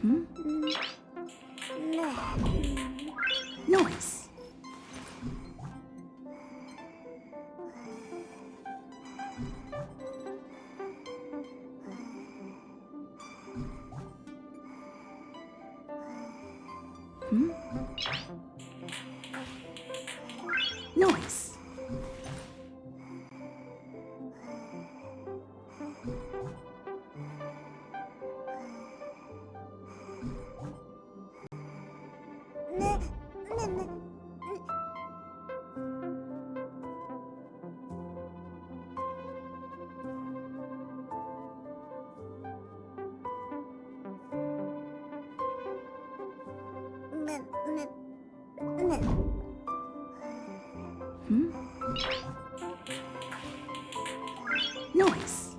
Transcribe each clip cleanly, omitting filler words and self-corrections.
Hmm? Noise. Hmm? Noise. Hmm? Noise.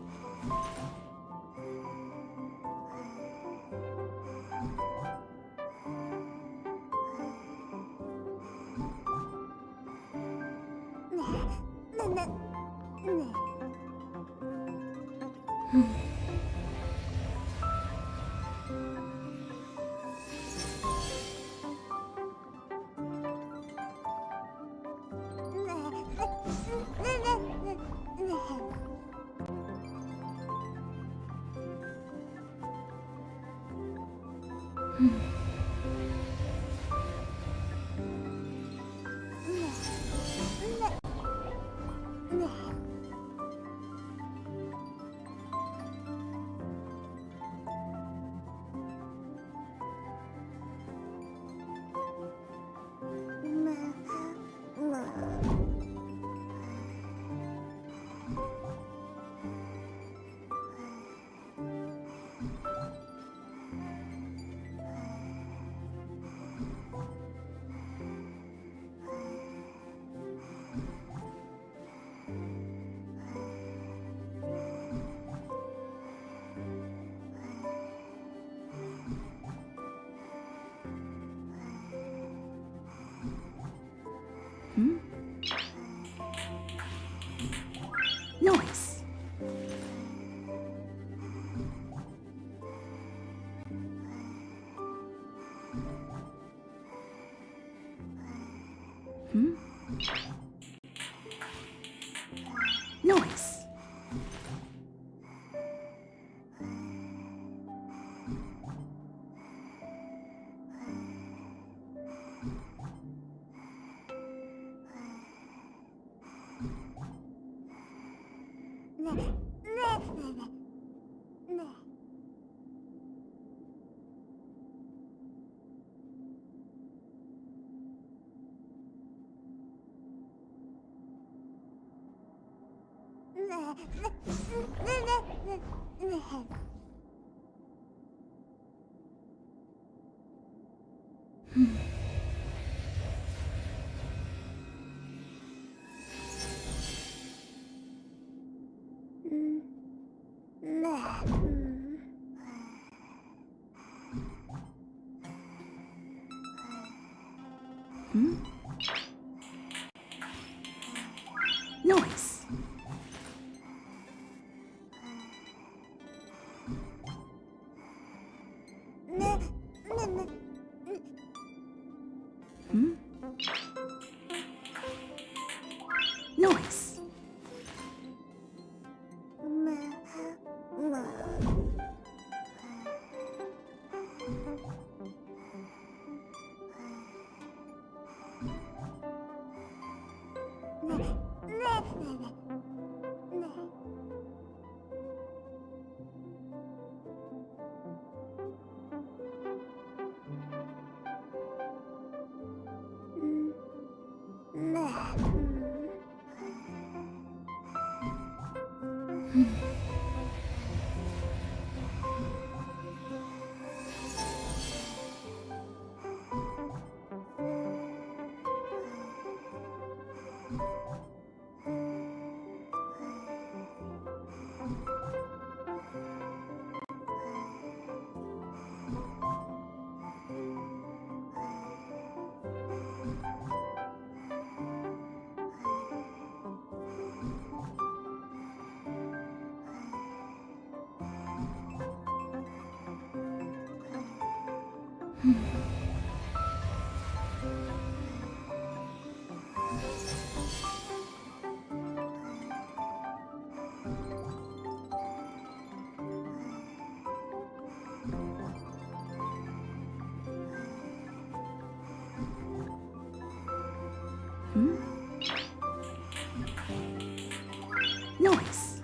Hmm? Noise. Hmm? Noise. Hmm? Noise. Hmm? Noise. Noise. Noise.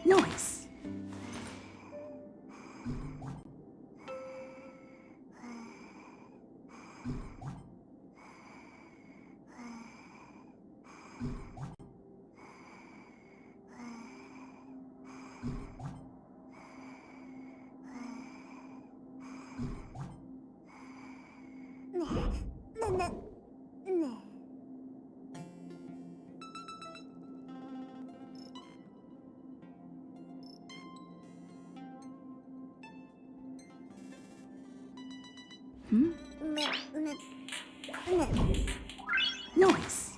Noise. Noise.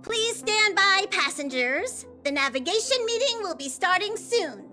Please stand by, passengers. The navigation meeting will be starting soon.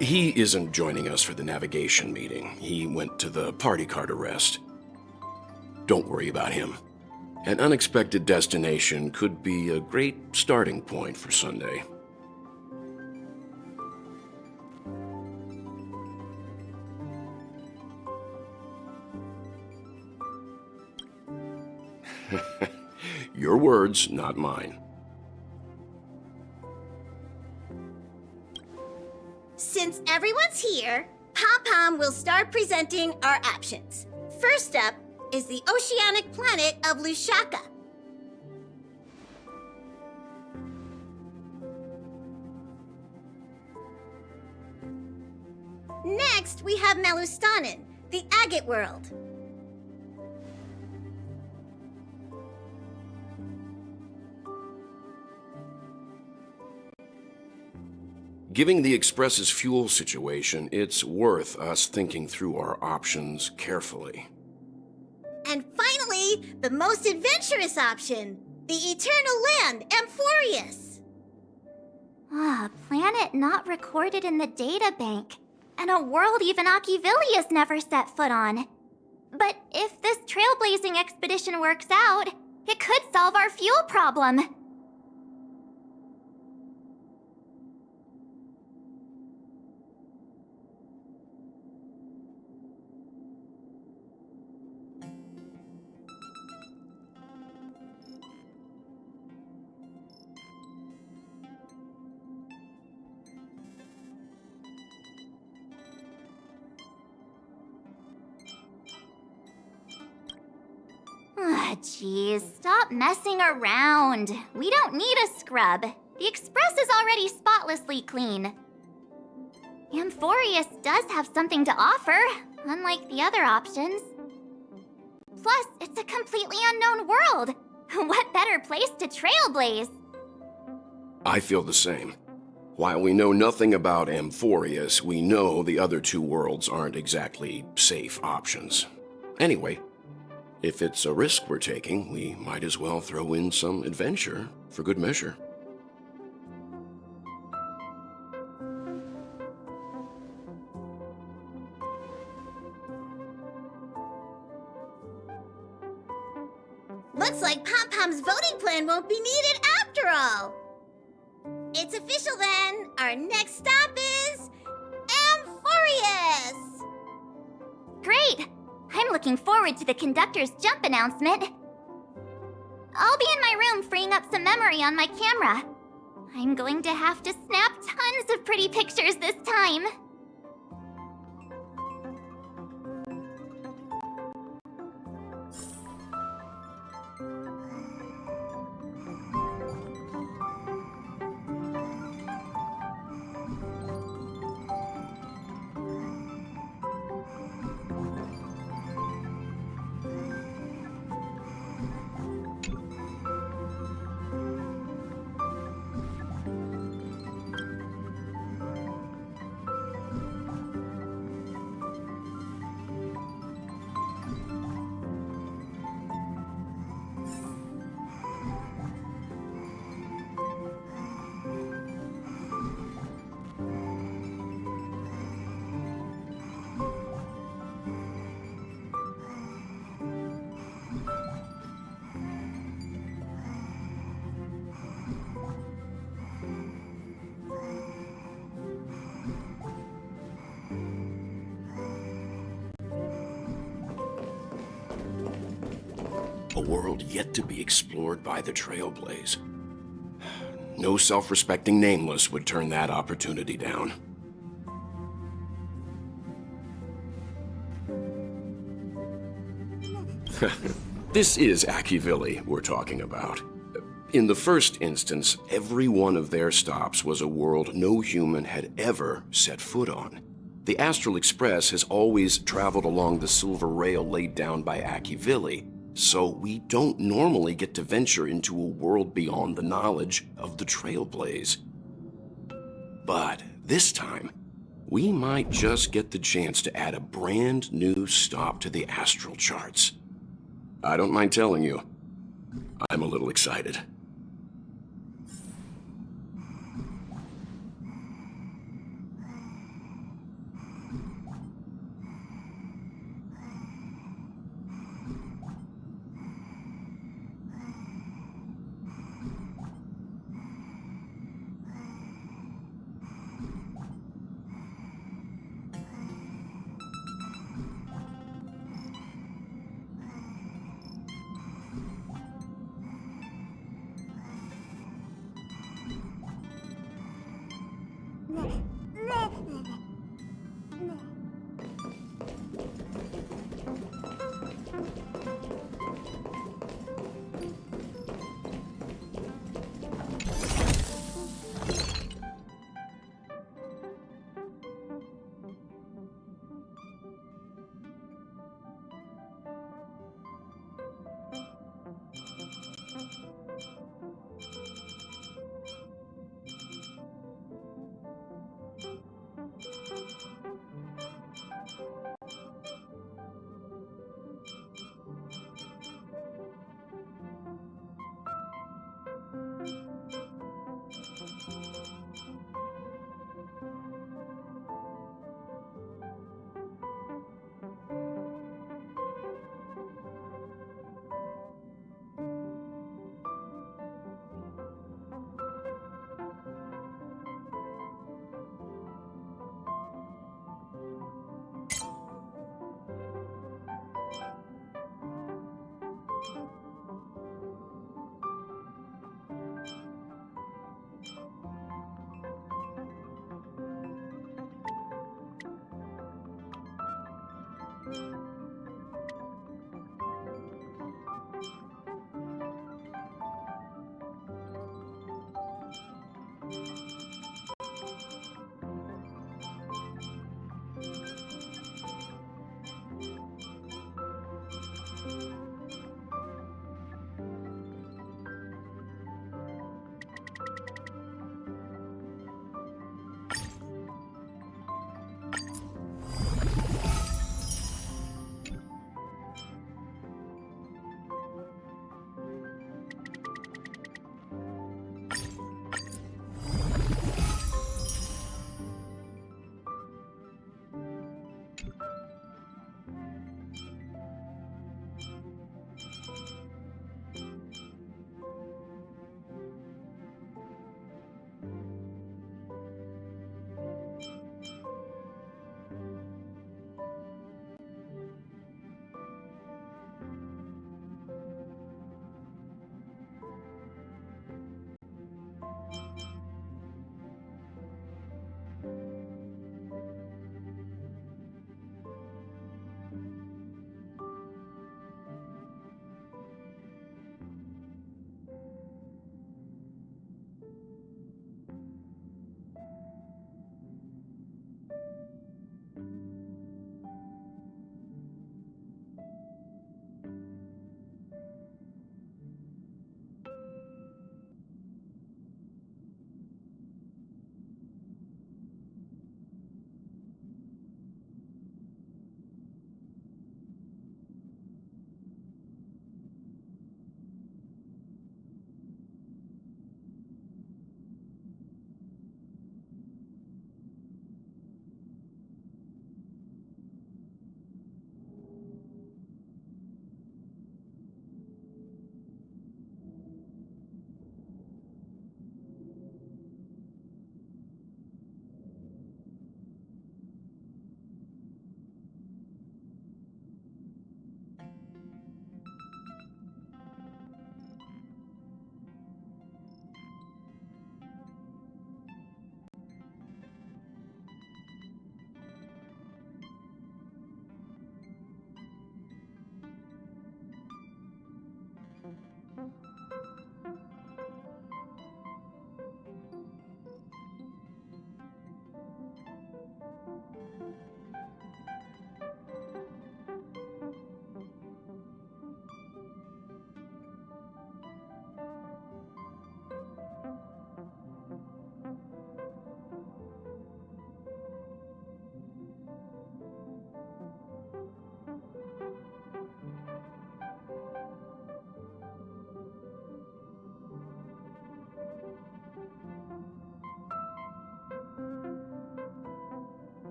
He isn't joining us for the navigation meeting. He went to the party card arrest. Don't worry about him. An unexpected destination could be a great starting point for Sunday. Your words, not mine. Since everyone's here, Pom-Pom will start presenting our options. First up is the oceanic planet of Lushaka. Next, we have Malustanin, the agate world. Given the Express's fuel situation, it's worth us thinking through our options carefully. And finally, the most adventurous option, the eternal land, Amphorius. Planet not recorded in the data bank, and a world even Achivilius never set foot on. But if this trailblazing expedition works out, it could solve our fuel problem. Jeez, stop messing around. We don't need a scrub. The Express is already spotlessly clean. Amphorius does have something to offer, unlike the other options. Plus, it's a completely unknown world. What better place to trailblaze? I feel the same. While we know nothing about Amphorius, we know the other two worlds aren't exactly safe options. Anyway, if it's a risk we're taking, we might as well throw in some adventure for good measure. Looks like Pom-Pom's voting plan won't be needed after all. It's official then. Our next stop is Amphorius! Great! I'm looking forward to the conductor's jump announcement. I'll be in my room freeing up some memory on my camera. I'm going to have to snap tons of pretty pictures this time. A world yet to be explored by the Trailblaze. No self-respecting nameless would turn that opportunity down. This is Achivili we're talking about. In the first instance, every one of their stops was a world no human had ever set foot on. The Astral Express has always traveled along the silver rail laid down by Achivili, so we don't normally get to venture into a world beyond the knowledge of the Trailblaze. But this time, we might just get the chance to add a brand new stop to the astral charts. I don't mind telling you, I'm a little excited.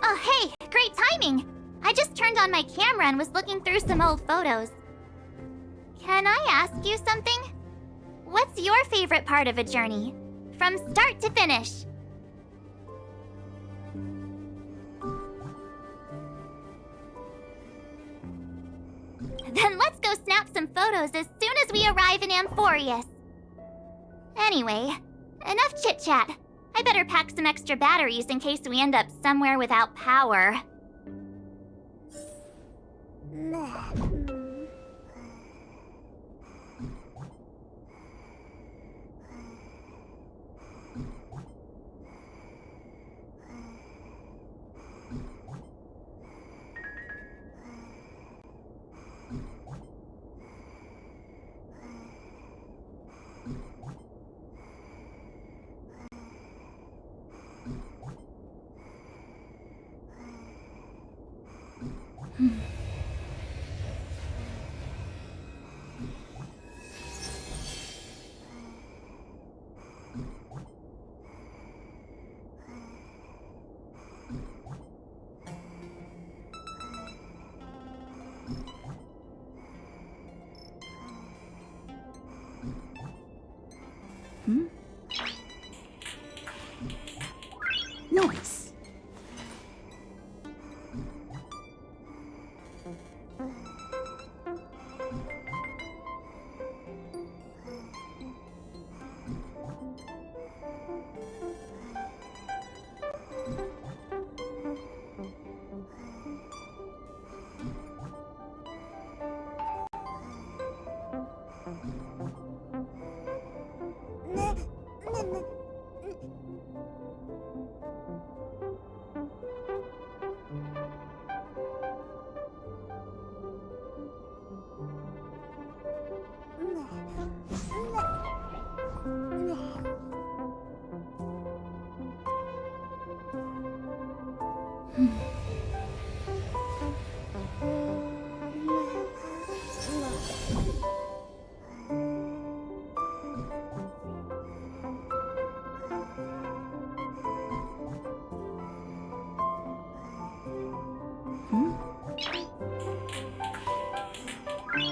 Oh, hey! Great timing! I just turned on my camera and was looking through some old photos. Can I ask you something? What's your favorite part of a journey? From start to finish? Then let's go snap some photos as soon as we arrive in Amphorius. Anyway, enough chit-chat. I better pack some extra batteries in case we end up somewhere without power. Noise.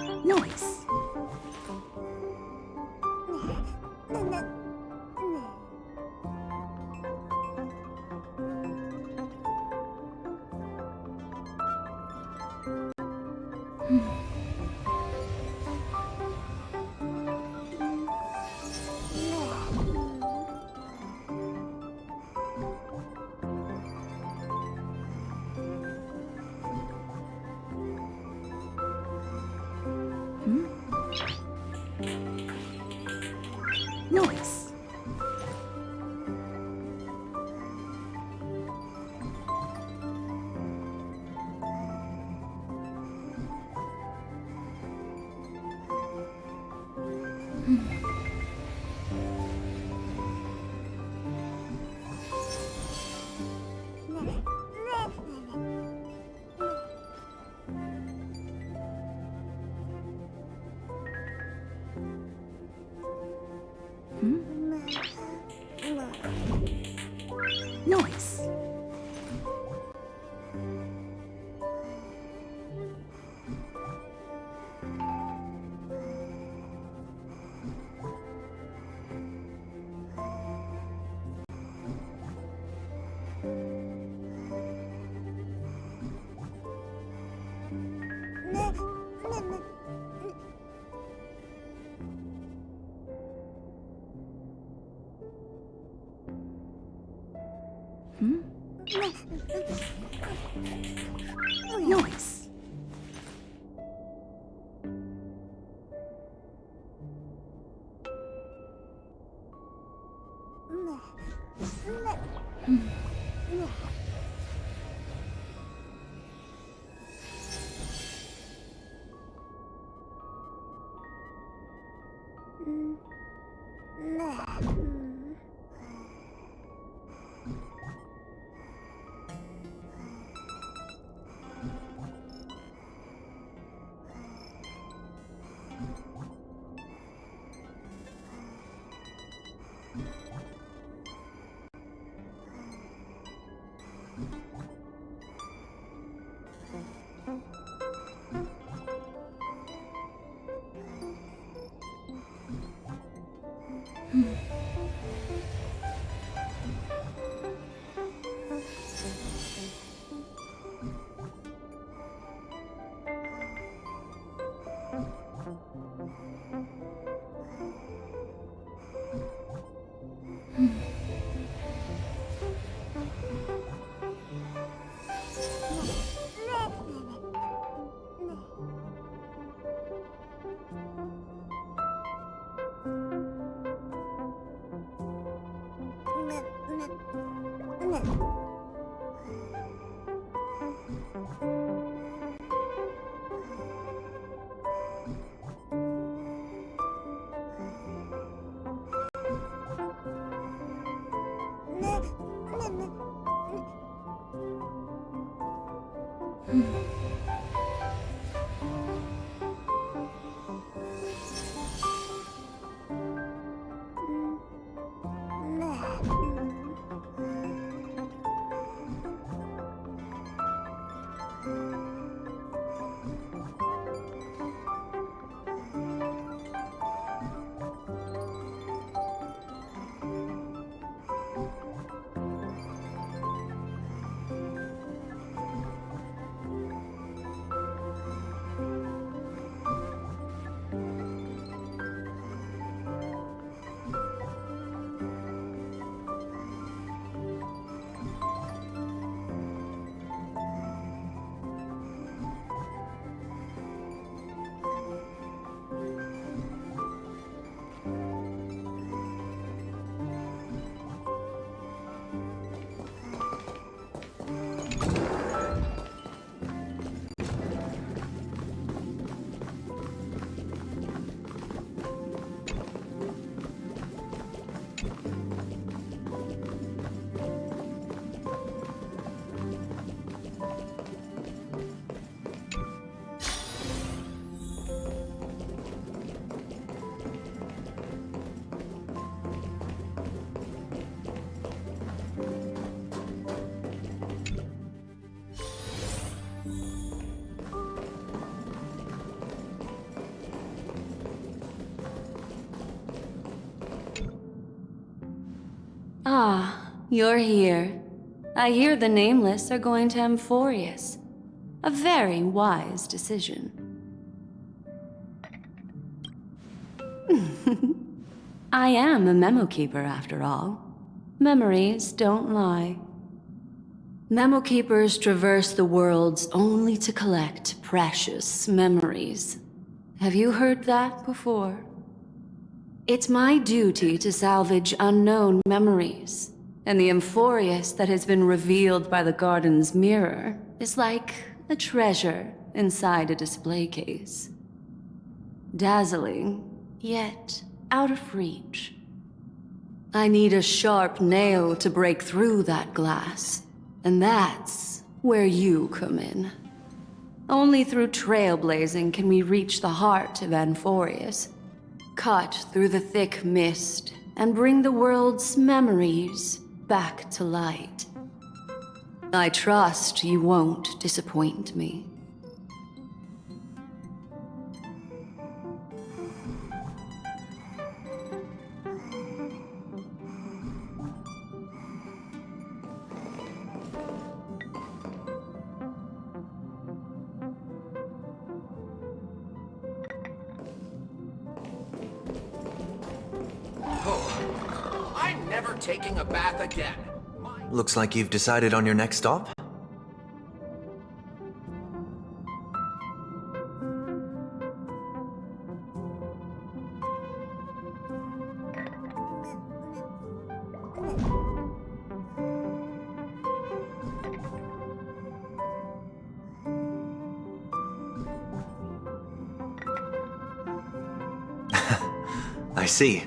Noise. Noise. Noise. Noise. Ah, you're here. I hear the Nameless are going to Amphorius. A very wise decision. I am a memo keeper, after all. Memories don't lie. Memo keepers traverse the worlds only to collect precious memories. Have you heard that before? It's my duty to salvage unknown memories, and the Amphorius that has been revealed by the garden's mirror is like a treasure inside a display case. Dazzling, yet out of reach. I need a sharp nail to break through that glass, and that's where you come in. Only through trailblazing can we reach the heart of Amphorius. Cut through the thick mist and bring the world's memories back to light. I trust you won't disappoint me. I'm never taking a bath again. Looks like you've decided on your next stop. see.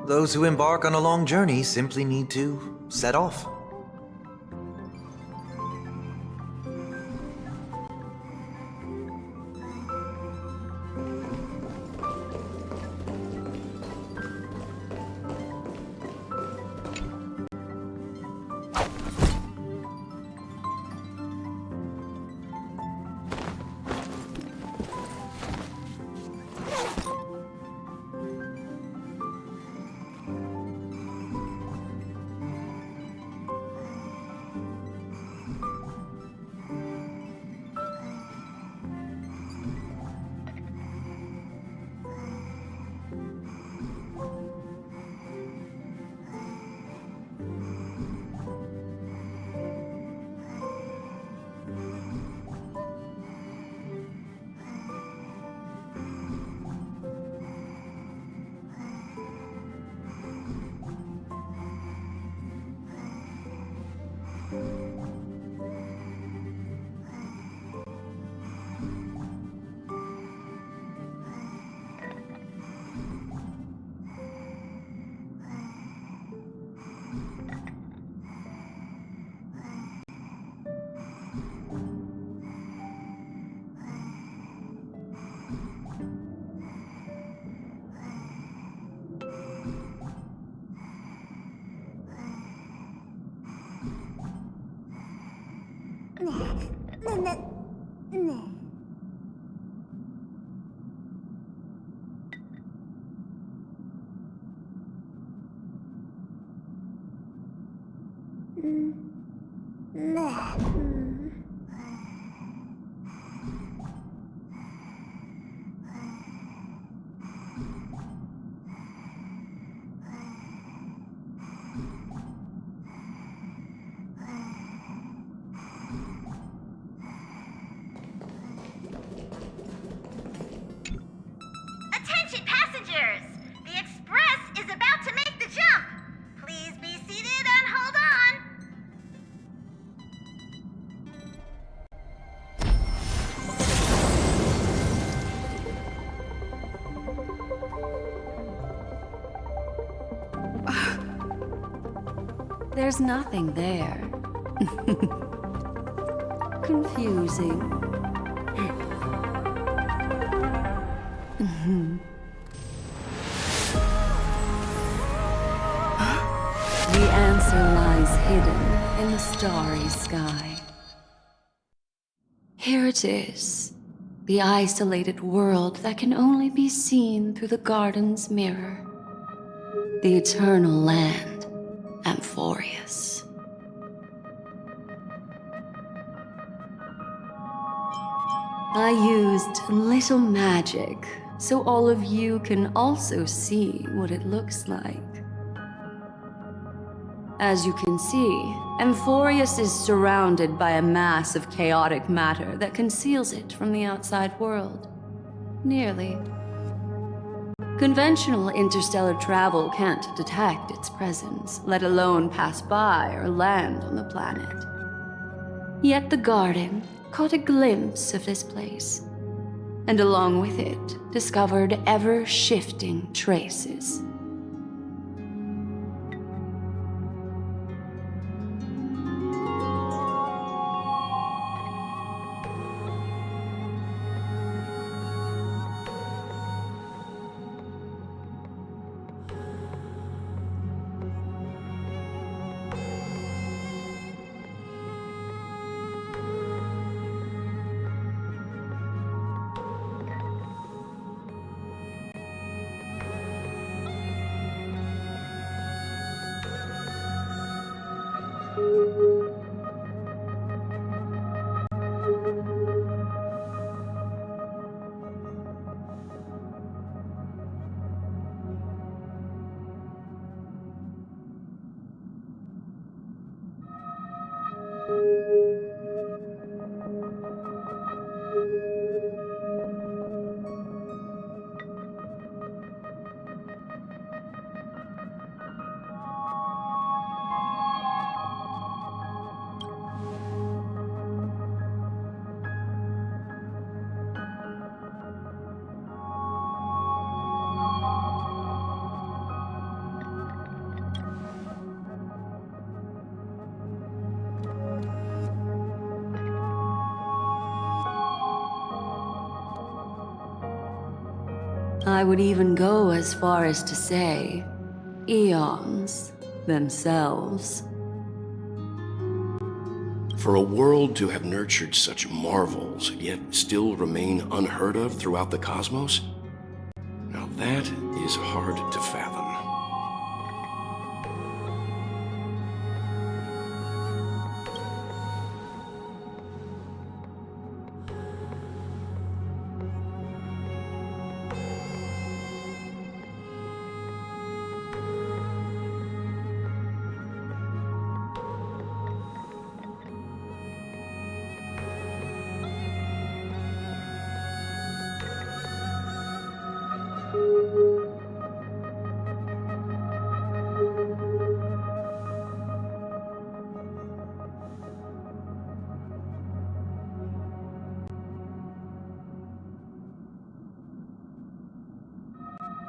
Those who embark on a long journey simply need to set off. Attention passengers! The express is about to make the jump. Please be seated and hold on. There's nothing there. Confusing. The answer lies hidden in the starry sky. Here it is, the isolated world that can only be seen through the garden's mirror. The eternal land, Amphorius. I used little magic so all of you can also see what it looks like. As you can see, Amphorius is surrounded by a mass of chaotic matter that conceals it from the outside world. Nearly. Conventional interstellar travel can't detect its presence, let alone pass by or land on the planet. Yet the garden caught a glimpse of this place, and along with it, discovered ever-shifting traces. I would even go as far as to say, eons themselves. For a world to have nurtured such marvels, yet still remain unheard of throughout the cosmos? Now that is hard to fathom.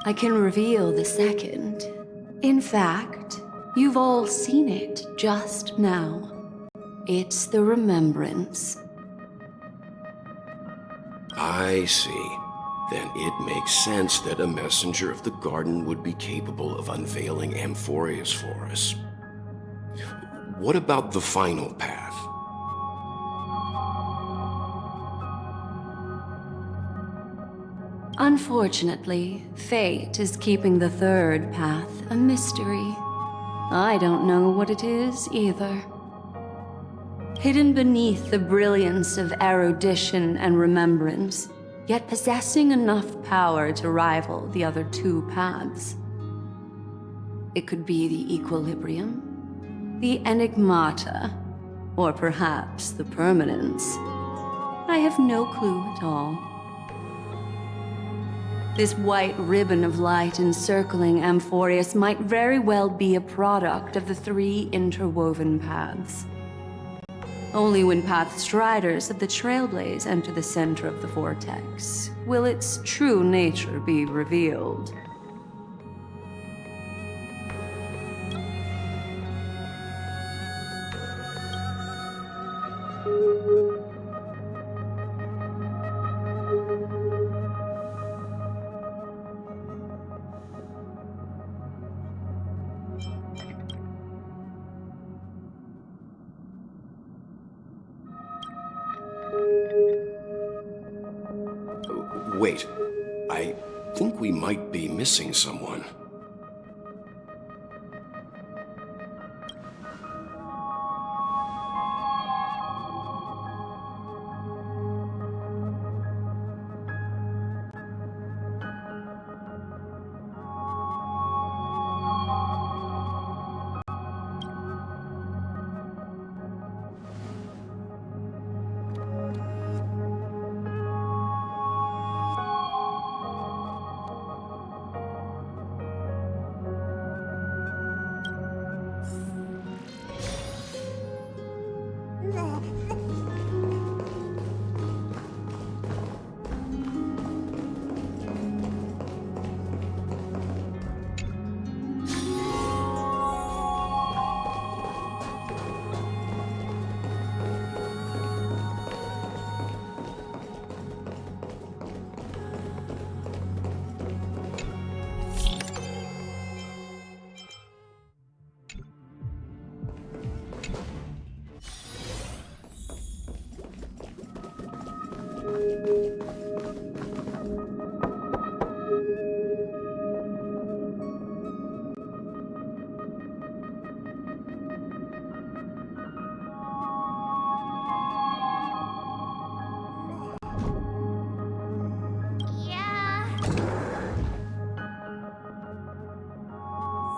I can reveal the second. In fact, you've all seen it just now. It's the remembrance. I see. Then it makes sense that a messenger of the garden would be capable of unveiling Amphorius for us. What about the final path? Unfortunately, fate is keeping the third path a mystery. I don't know what it is either. Hidden beneath the brilliance of erudition and remembrance, yet possessing enough power to rival the other two paths. It could be the equilibrium, the enigmata, or perhaps the permanence. I have no clue at all. This white ribbon of light encircling Amphorius might very well be a product of the three interwoven paths. Only when path striders of the Trailblaze enter the center of the vortex will its true nature be revealed. Wait, I think we might be missing someone.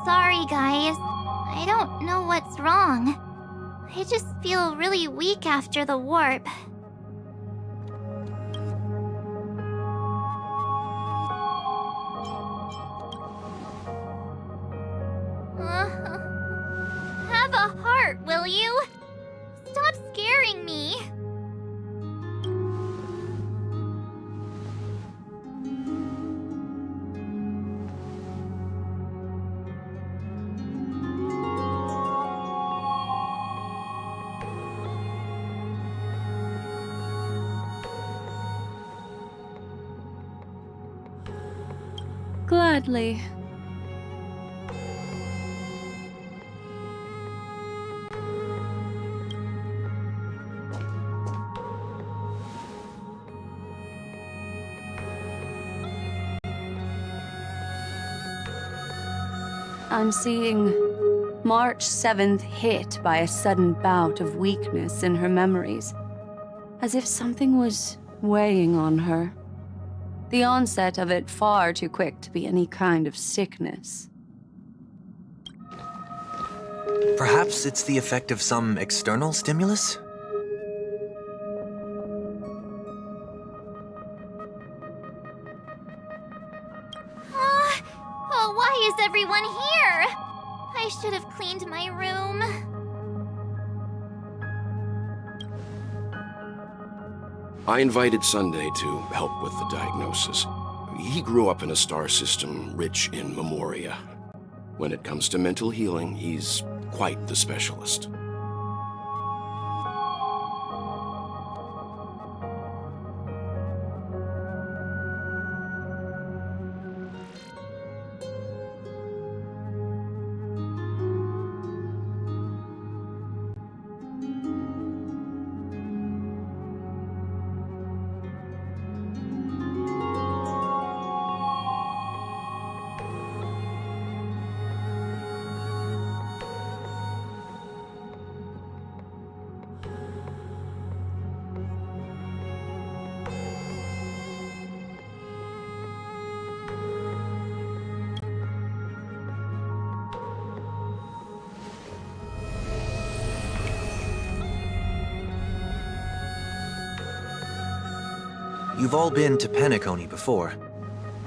Sorry, guys. I don't know what's wrong. I just feel really weak after the warp. Have a heart, will you? Stop scaring me. Sadly. I'm seeing March 7th hit by a sudden bout of weakness in her memories, as if something was weighing on her. The onset of it far too quick to be any kind of sickness. Perhaps it's the effect of some external stimulus? Oh, why is everyone here? I should have cleaned my room. I invited Sunday to help with the diagnosis. He grew up in a star system rich in memoria. When it comes to mental healing, he's quite the specialist. You've all been to Penacony before.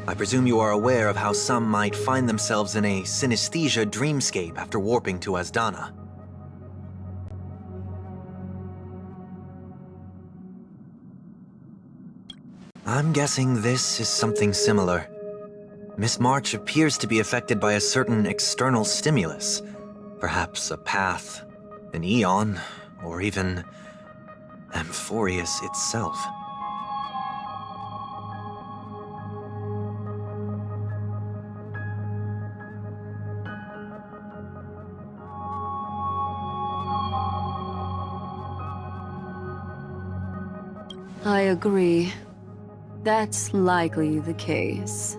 I presume you are aware of how some might find themselves in a synesthesia dreamscape after warping to Asdana. I'm guessing this is something similar. Miss March appears to be affected by a certain external stimulus. Perhaps a path, an eon, or even Amphorius itself. I agree. That's likely the case.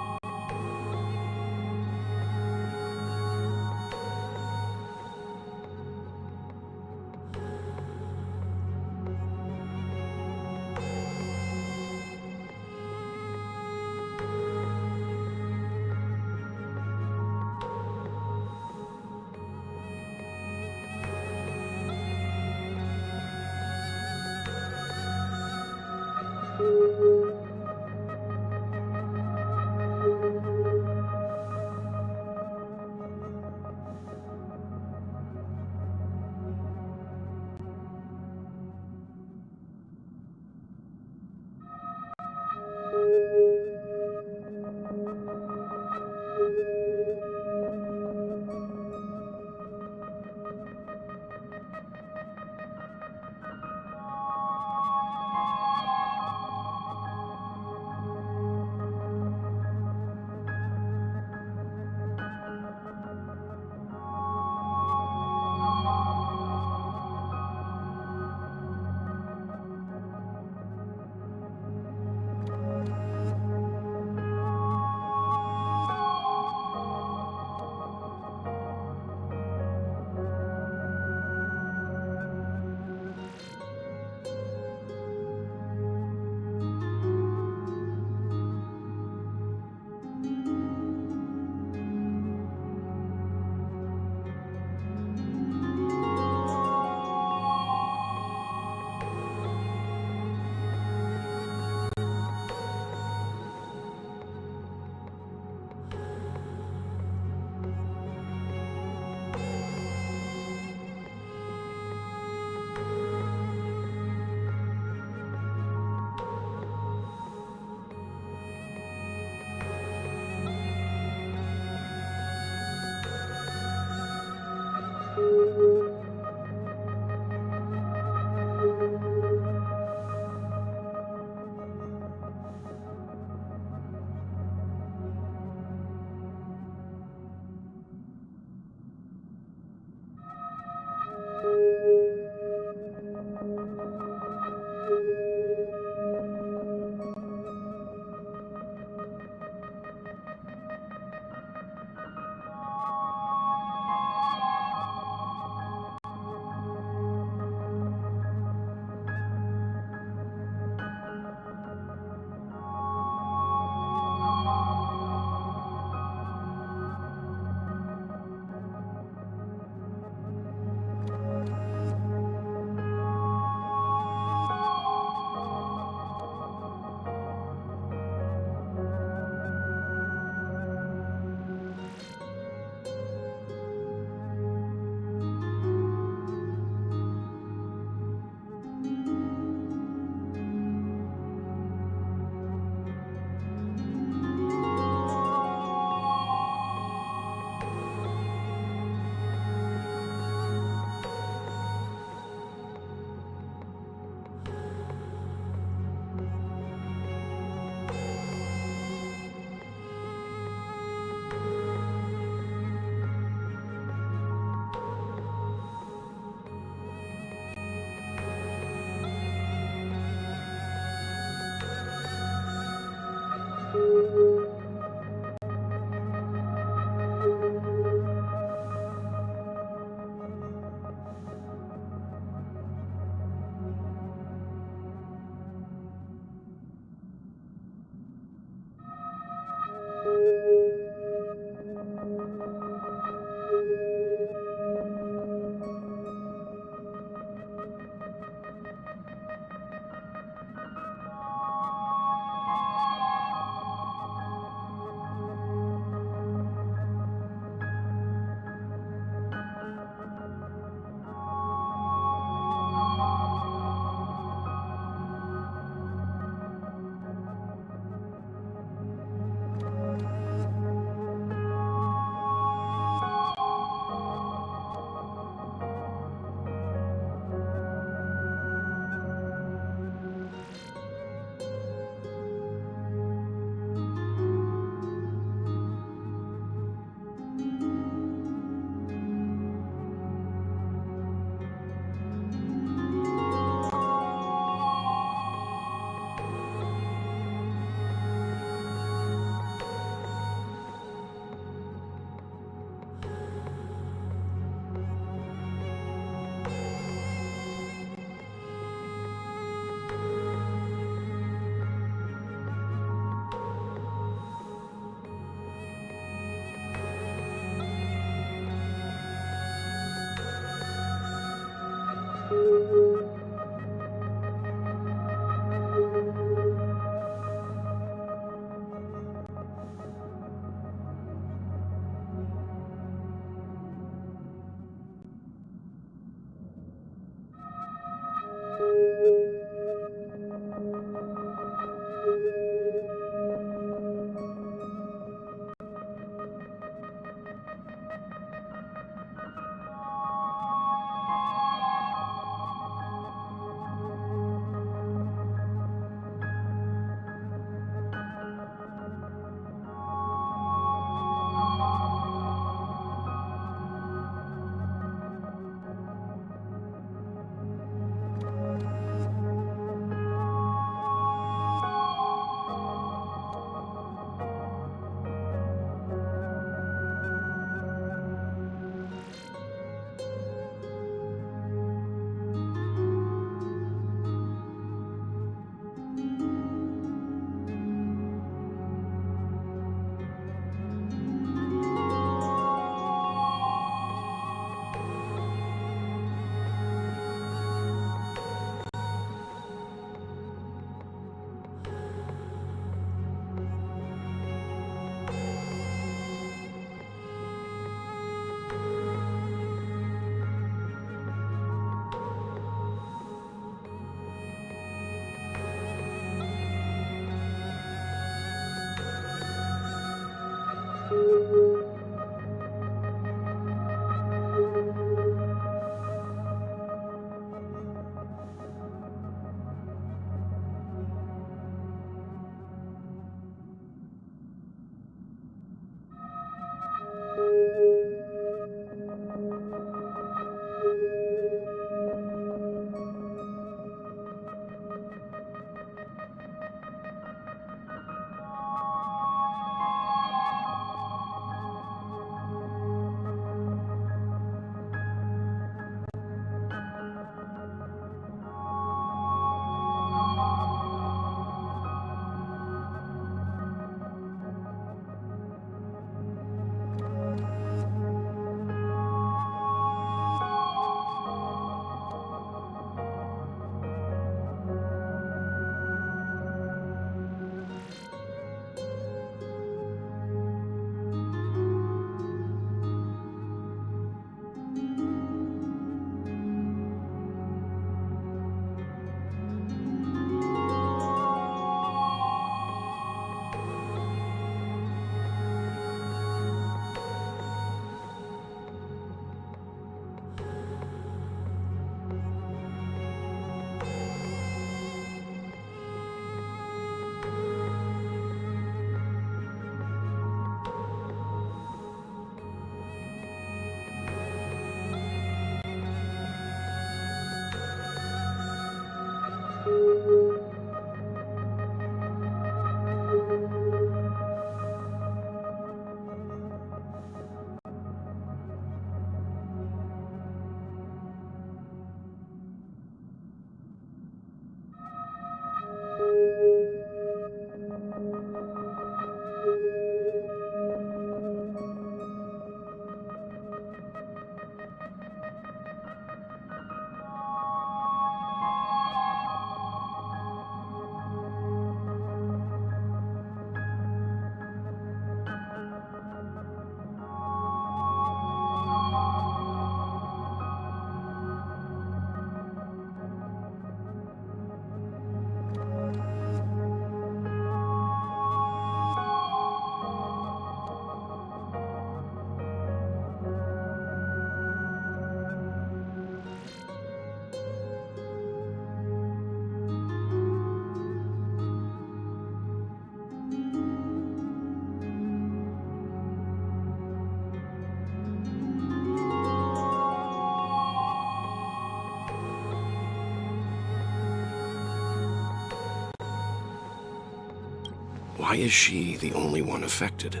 Why is she the only one affected?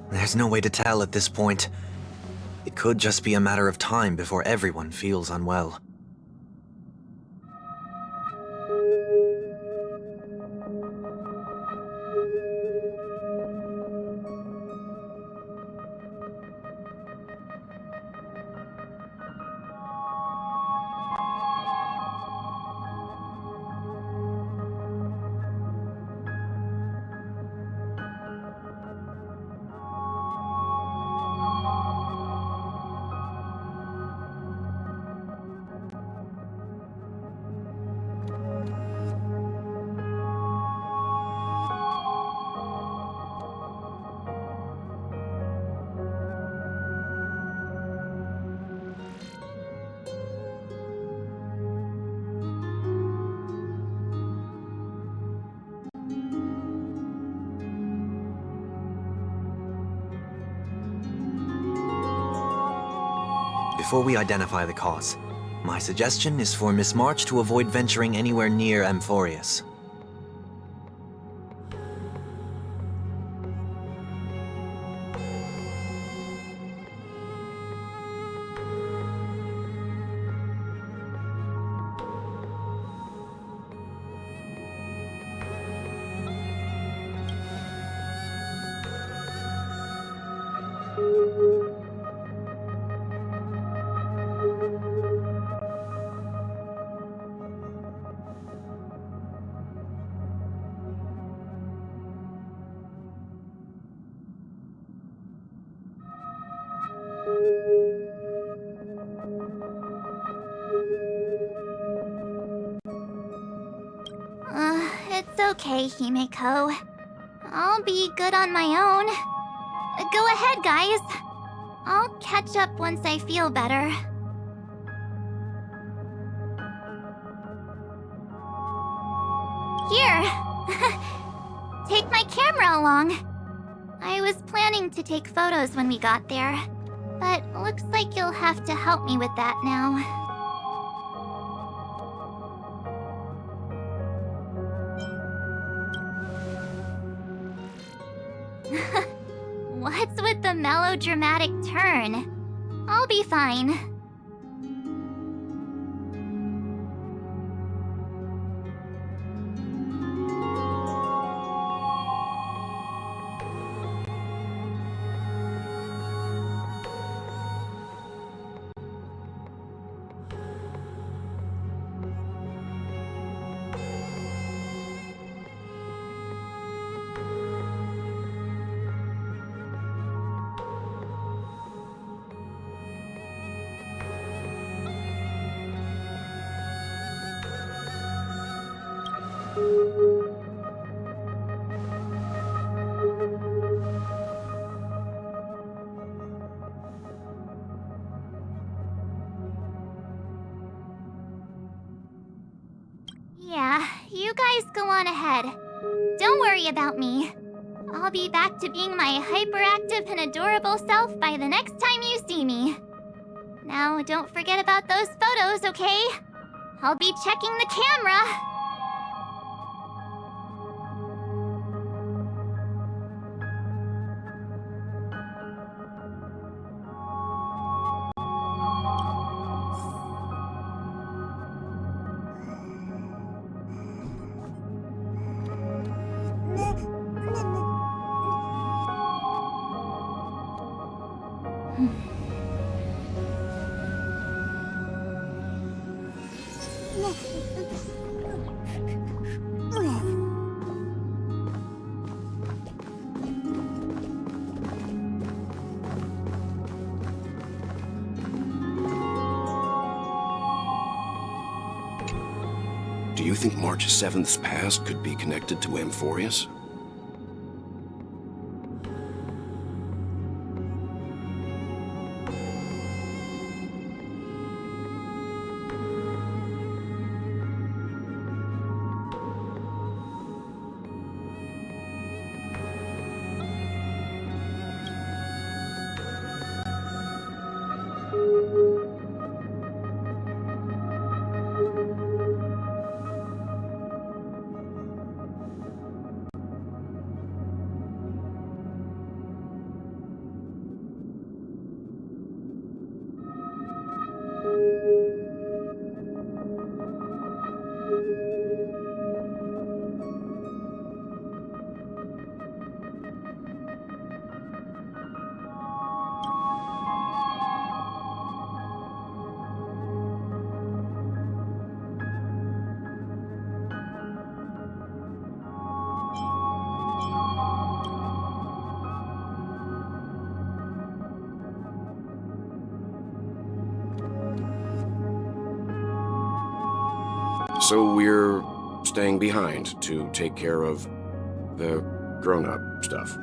There's no way to tell at this point. It could just be a matter of time before everyone feels unwell. Before we identify the cause, my suggestion is for Miss March to avoid venturing anywhere near Amphorius. It's okay, Himeko. I'll be good on my own. Go ahead, guys. I'll catch up once I feel better. Here! Take my camera along. I was planning to take photos when we got there, but looks like you'll have to help me with that now. What's with the melodramatic turn? I'll be fine. Yeah, you guys go on ahead. Don't worry about me. I'll be back to being my hyperactive and adorable self by the next time you see me. Now, don't forget about those photos, okay? I'll be checking the camera. Do you think March 7th's past could be connected to Amphorius? So we're staying behind to take care of the grown-up stuff.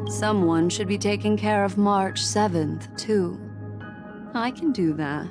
Someone should be taking care of March 7th, too. I can do that.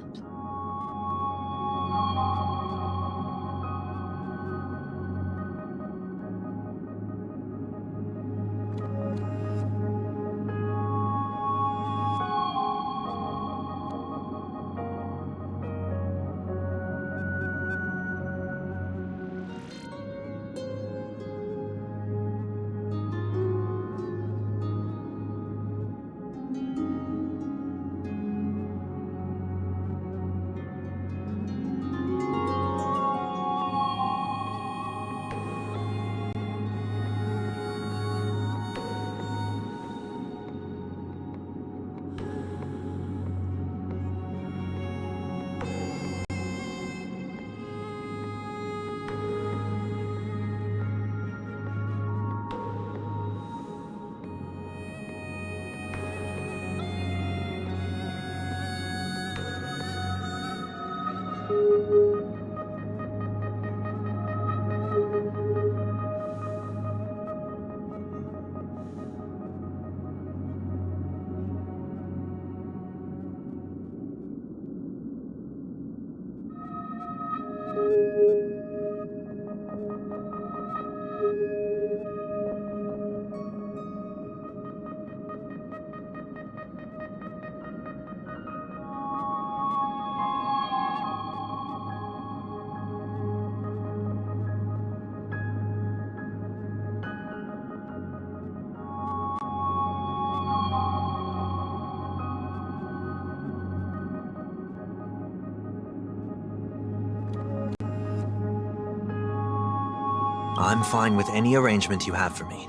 I'm fine with any arrangement you have for me.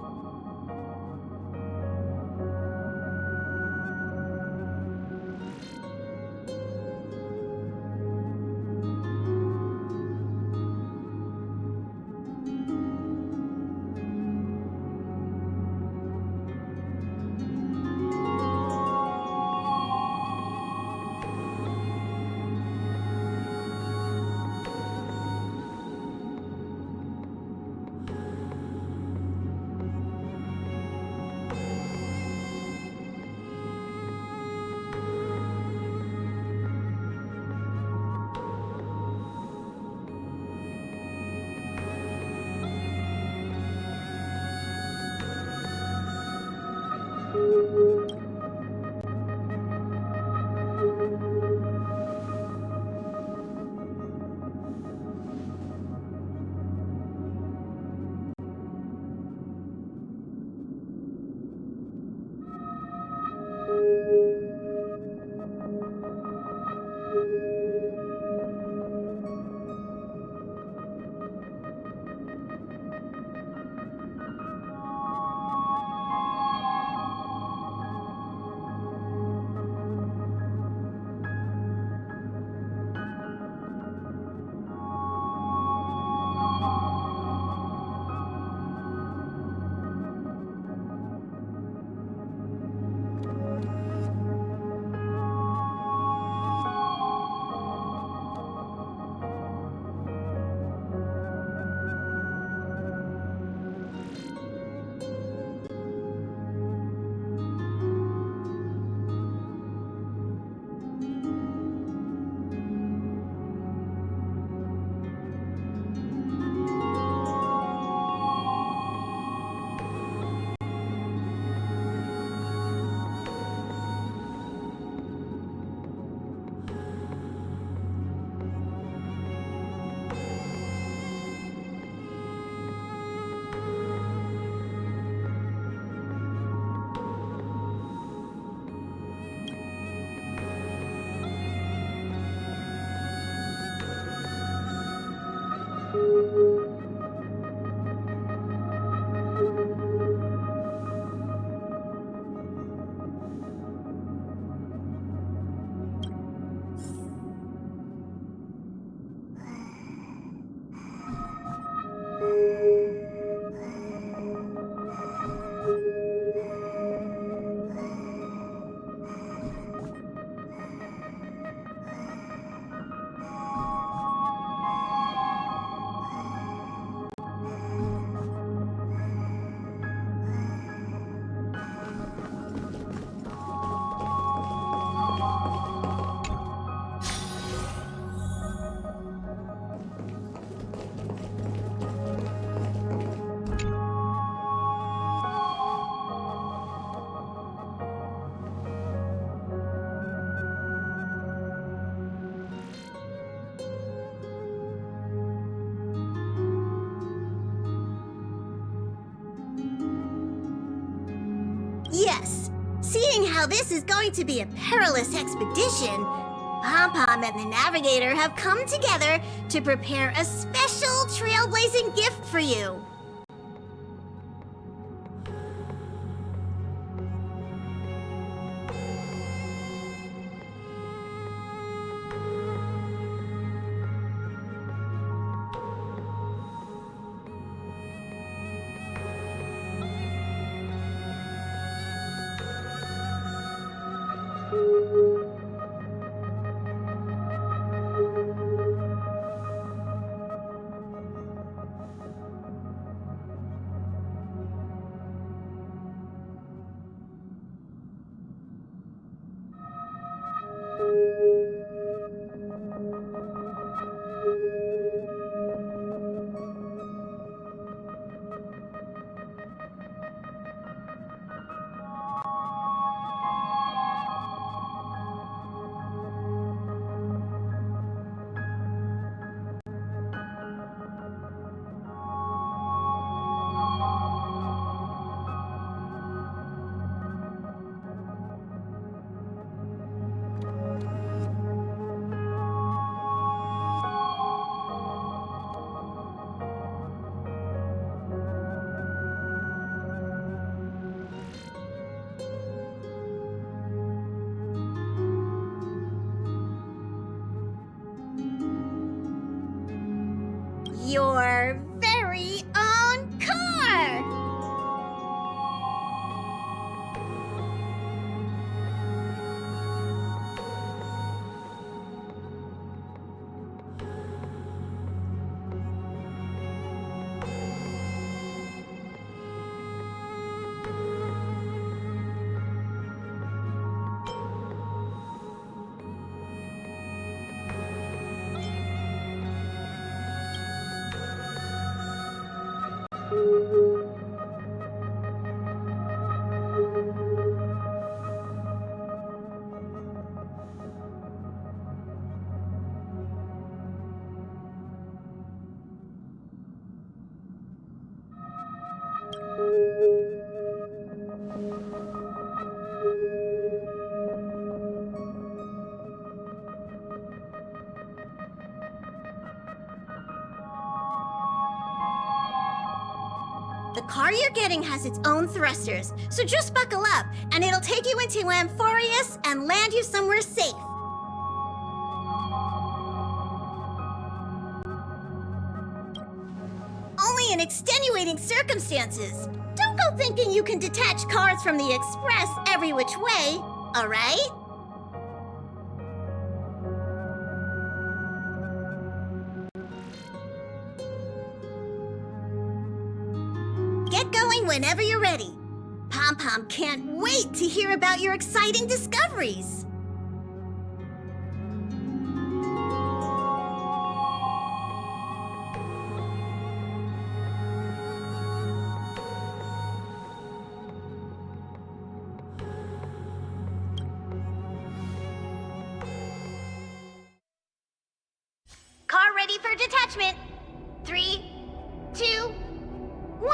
Yes, seeing how this is going to be a perilous expedition, Pom-Pom and the Navigator have come together to prepare a special trailblazing gift for you. your very own car! The car you're getting has its own thrusters, so just buckle up, and it'll take you into Amphorius and land you somewhere safe. Only in extenuating circumstances. Don't go thinking you can detach cars from the express every which way, alright? Get going whenever you're ready. Pom-Pom can't wait to hear about your exciting discoveries. Car ready for detachment. 3, 2, 1.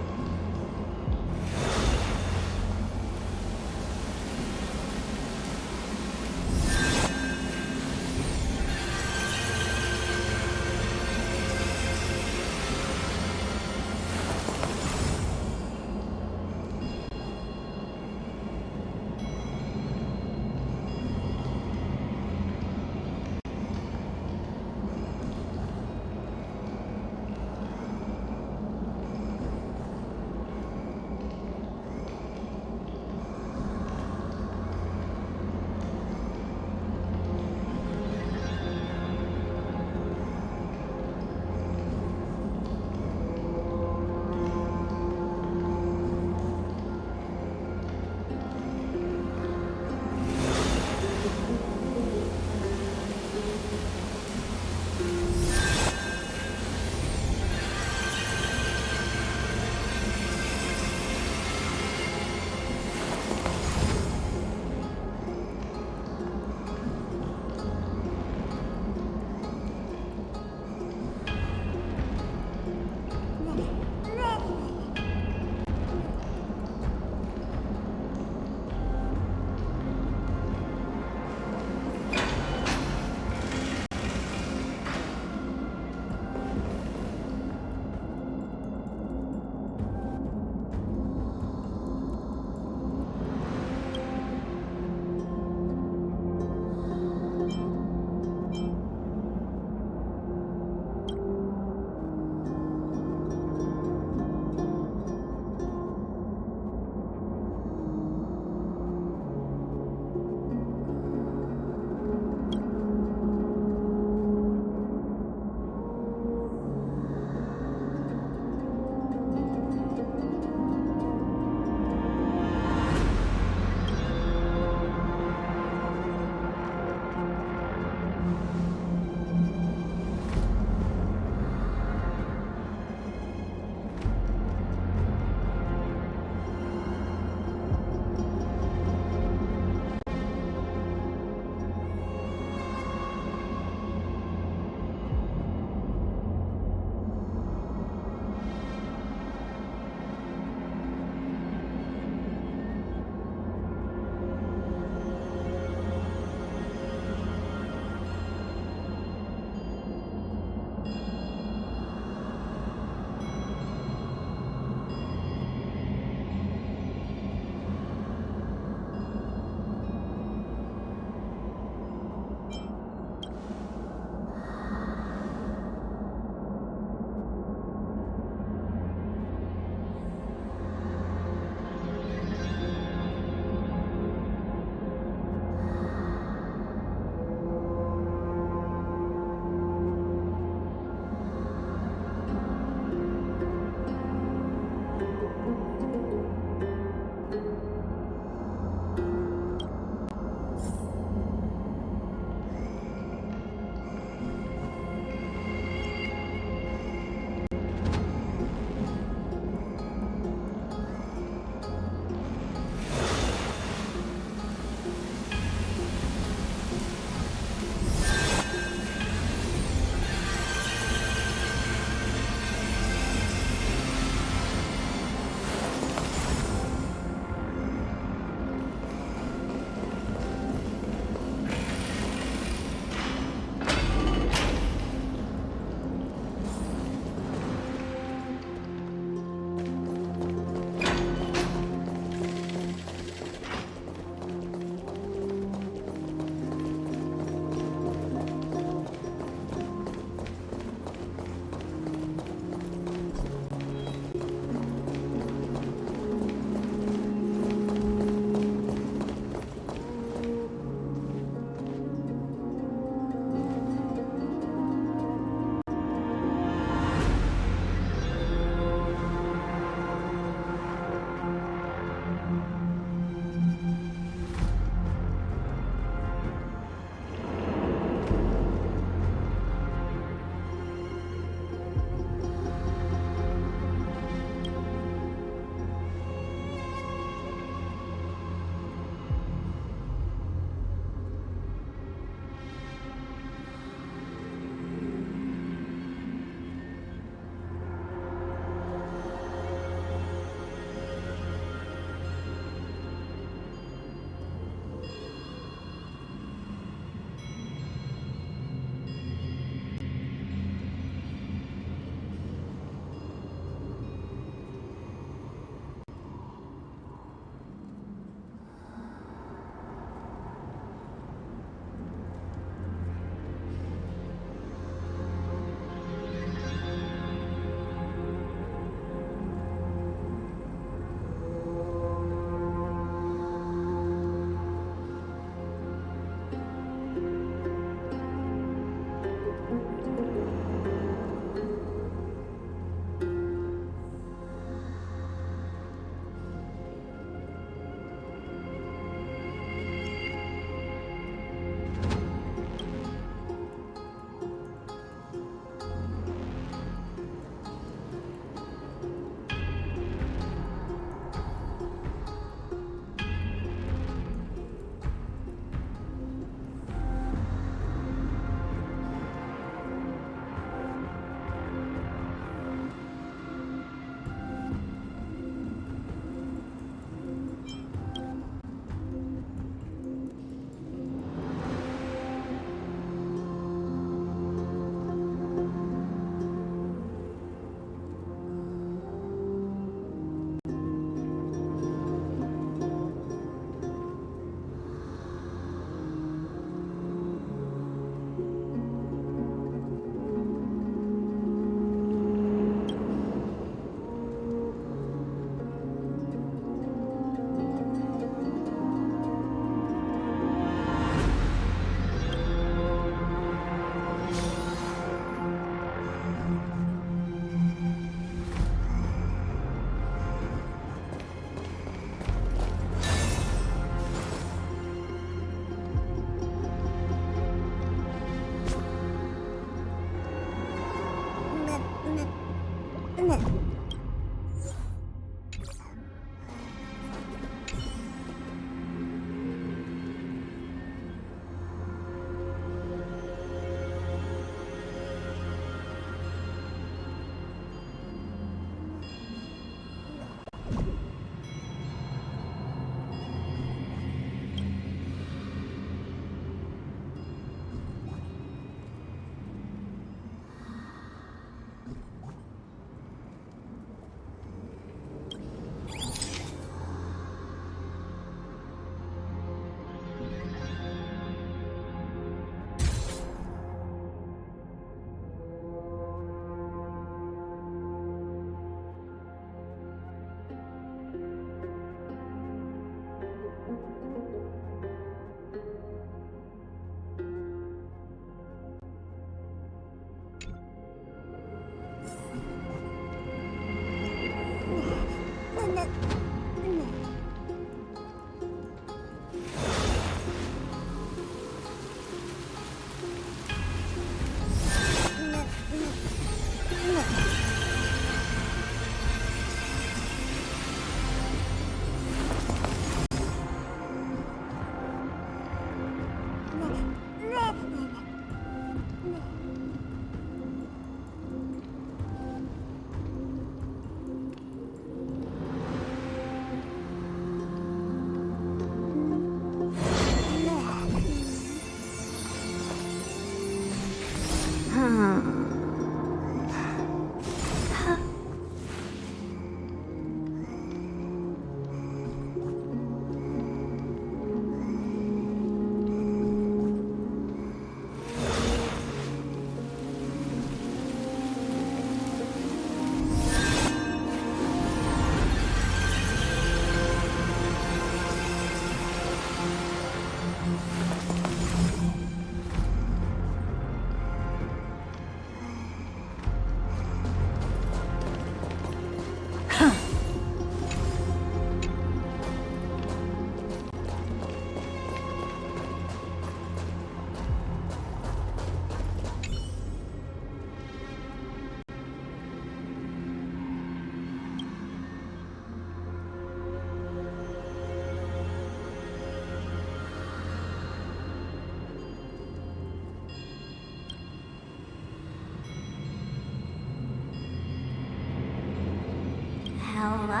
Hello?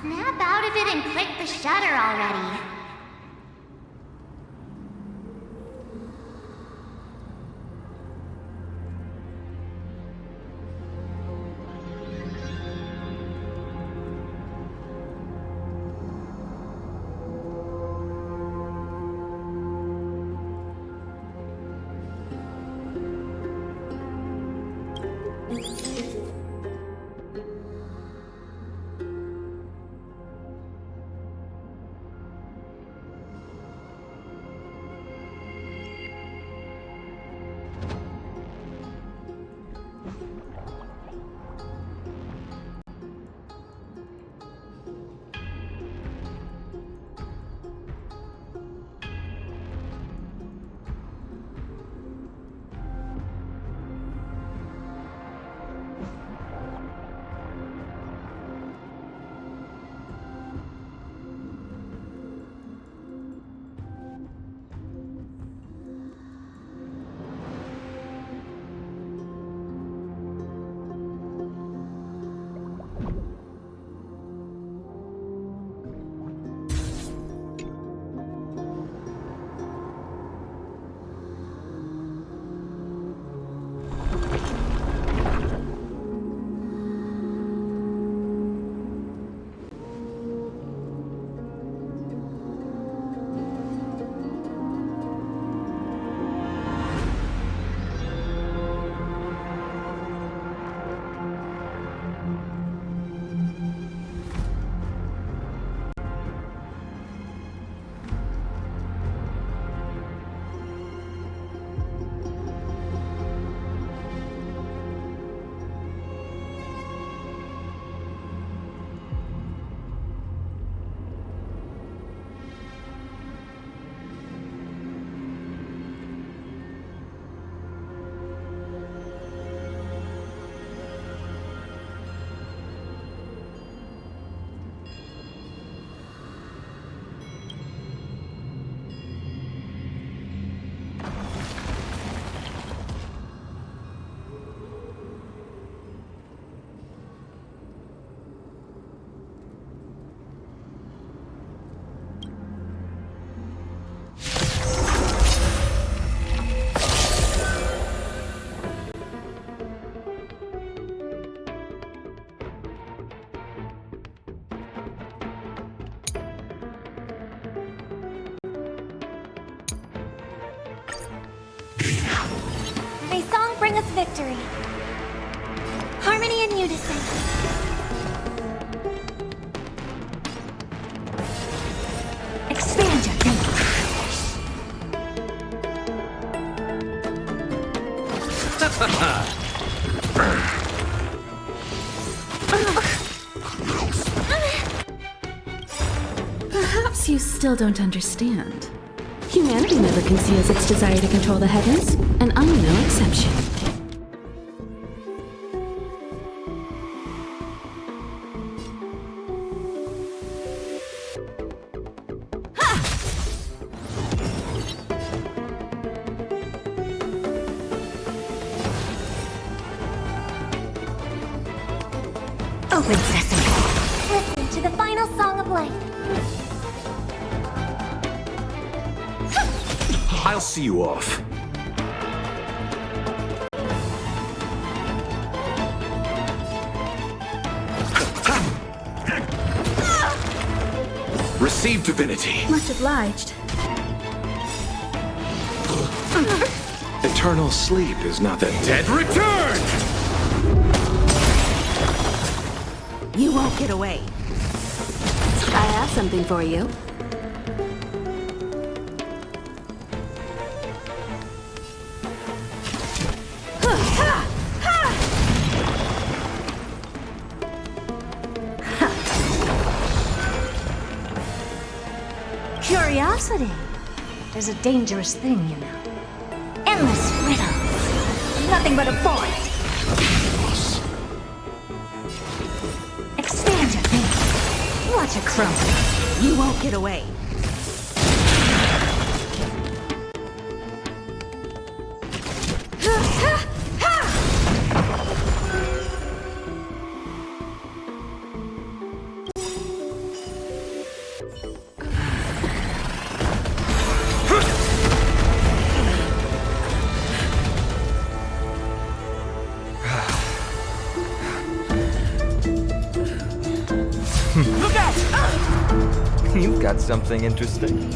Snap out of it and click the shutter already. May song bring us victory. Harmony and unison. Expand your thinking. Perhaps you still don't understand. Humanity never conceals its desire to control the heavens, and I'm no exception. Open sesame. Listen to the final song of life. I'll see you off. Receive divinity. Much obliged. Eternal sleep is not the dead return! You won't get away. I have something for you. Curiosity is a dangerous thing, you know. Endless riddles. Nothing but a void. Expand your thinking. Watch it crumble. You won't get away. Look out! You've got something interesting.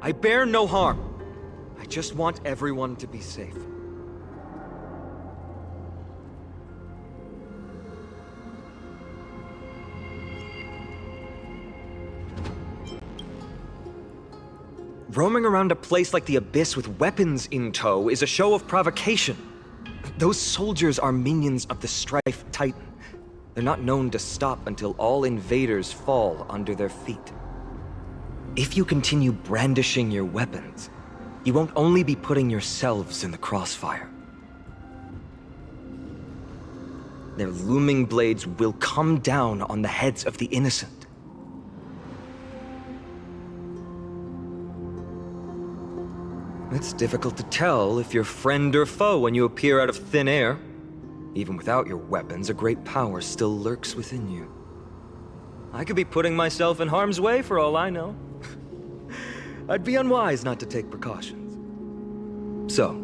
I bear no harm. I just want everyone to be safe. Roaming around a place like the Abyss with weapons in tow is a show of provocation. Those soldiers are minions of the Strife Titan. They're not known to stop until all invaders fall under their feet. If you continue brandishing your weapons, you won't only be putting yourselves in the crossfire. Their looming blades will come down on the heads of the innocent. It's difficult to tell if you're friend or foe when you appear out of thin air. Even without your weapons, a great power still lurks within you. I could be putting myself in harm's way for all I know. I'd be unwise not to take precautions. So,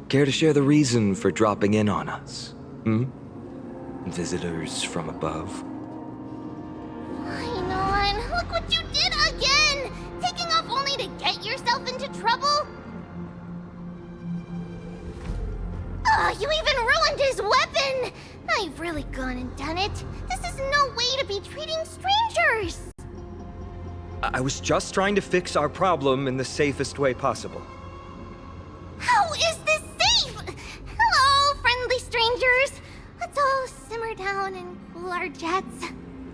care to share the reason for dropping in on us? Visitors from above? Paean, look what you did again! Taking off only to get yourself into trouble? You even ruined his weapon! I've really gone and done it. This is no way to be treating strangers! I was just trying to fix our problem in the safest way possible. How is this safe? Hello, friendly strangers. Let's all simmer down and cool our jets.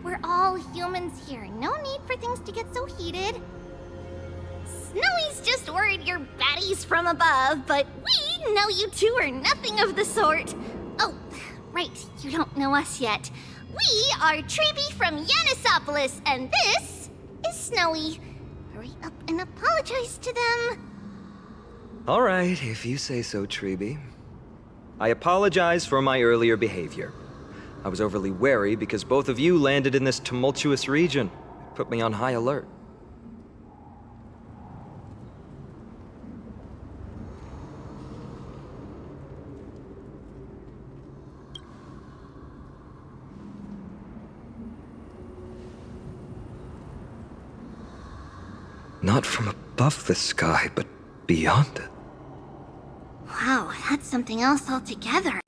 We're all humans here. No need for things to get so heated. Snowy's just worried you're baddies from above, but we know you two are nothing of the sort. Oh, right, you don't know us yet. We are Treeby from Yanisopolis, and this is Snowy. Hurry up and apologize to them. All right, if you say so, Treeby. I apologize for my earlier behavior. I was overly wary because both of you landed in this tumultuous region. It put me on high alert. Not from above the sky, but beyond it. Wow, that's something else altogether.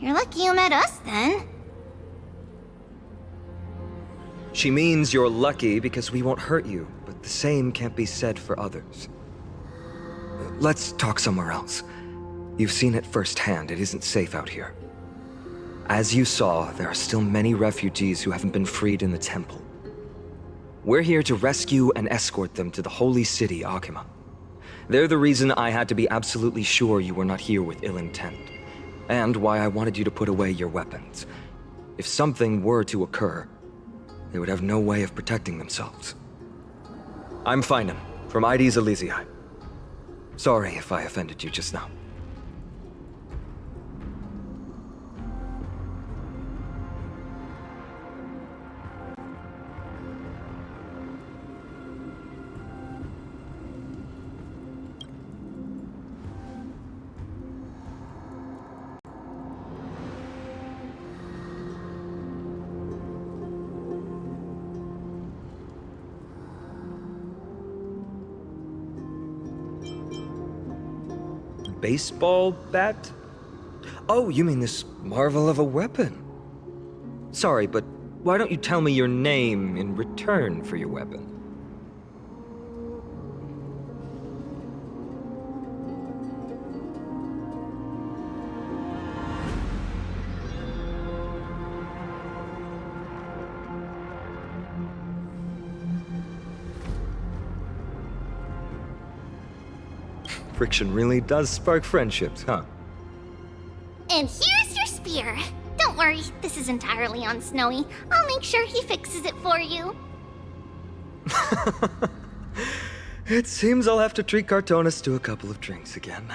You're lucky you met us, then. She means you're lucky because we won't hurt you, but the same can't be said for others. Let's talk somewhere else. You've seen it firsthand, it isn't safe out here. As you saw, there are still many refugees who haven't been freed in the temple. We're here to rescue and escort them to the holy city, Akima. They're the reason I had to be absolutely sure you were not here with ill intent, and why I wanted you to put away your weapons. If something were to occur, they would have no way of protecting themselves. I'm Paean, from Ides Elysiae. Sorry if I offended you just now. Baseball bat? Oh, you mean this marvel of a weapon? Sorry, but why don't you tell me your name in return for your weapon? Friction really does spark friendships, huh? And here's your spear. Don't worry, this is entirely on Snowy. I'll make sure he fixes it for you. It seems I'll have to treat Cartonis to a couple of drinks again.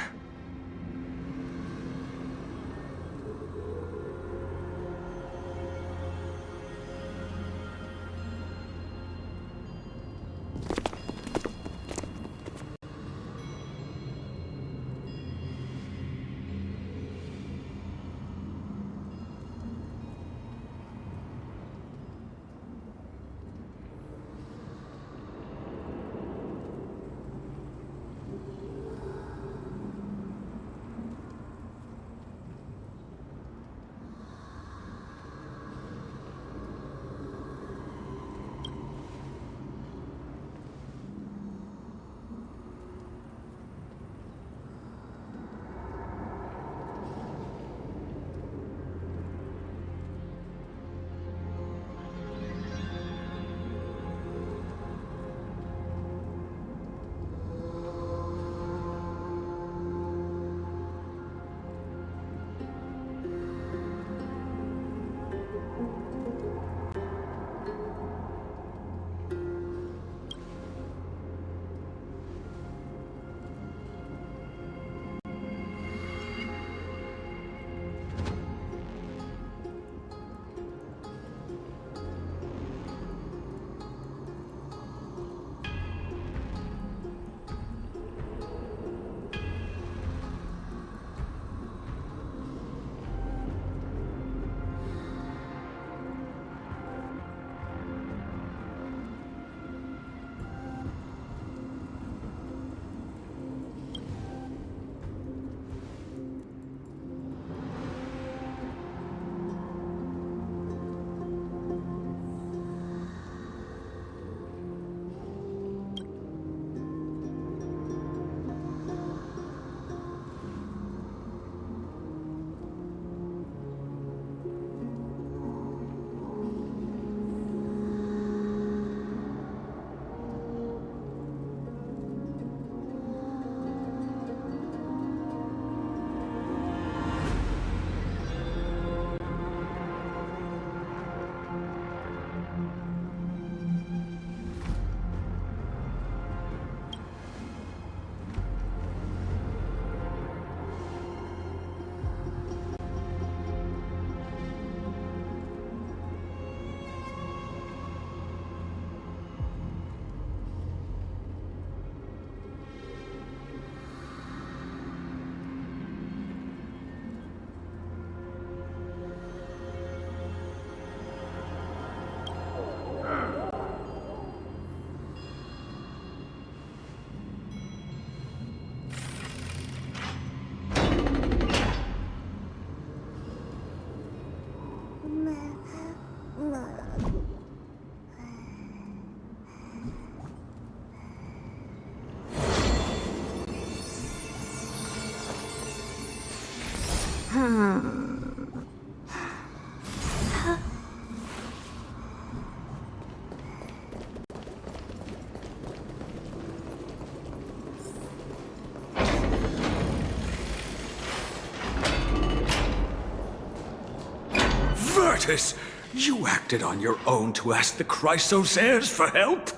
Virtus, you acted on your own to ask the Chrysosaires for help?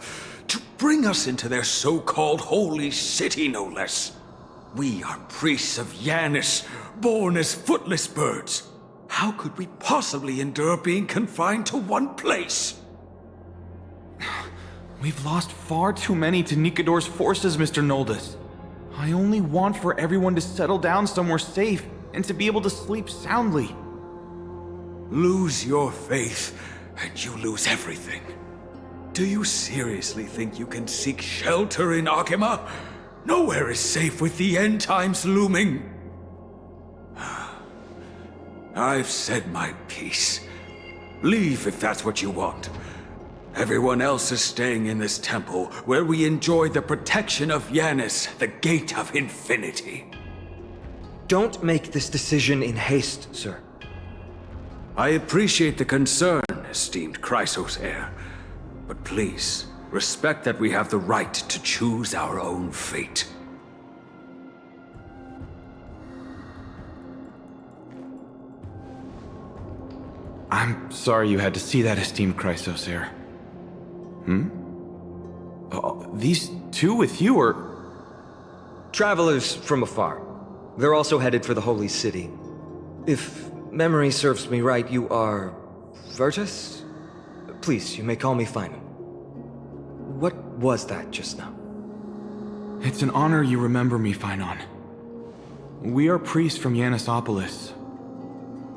To bring us into their so-called holy city, no less. We are priests of Yanis, born as footless birds. How could we possibly endure being confined to one place? We've lost far too many to Nikador's forces, Mr. Noldus. I only want for everyone to settle down somewhere safe and to be able to sleep soundly. Lose your faith, and you lose everything. Do you seriously think you can seek shelter in Akima? Nowhere is safe with the end times looming. I've said my piece. Leave if that's what you want. Everyone else is staying in this temple, where we enjoy the protection of Yanis, the Gate of Infinity. Don't make this decision in haste, sir. I appreciate the concern, esteemed Chrysosaire. But please, respect that we have the right to choose our own fate. I'm sorry you had to see that, esteemed Chrysosaire. These two with you are... Travelers from afar. They're also headed for the Holy City. If memory serves me right, you are... Virtus? Please, you may call me Finan. What was that just now? It's an honor you remember me, Finan. We are priests from Yanisopolis.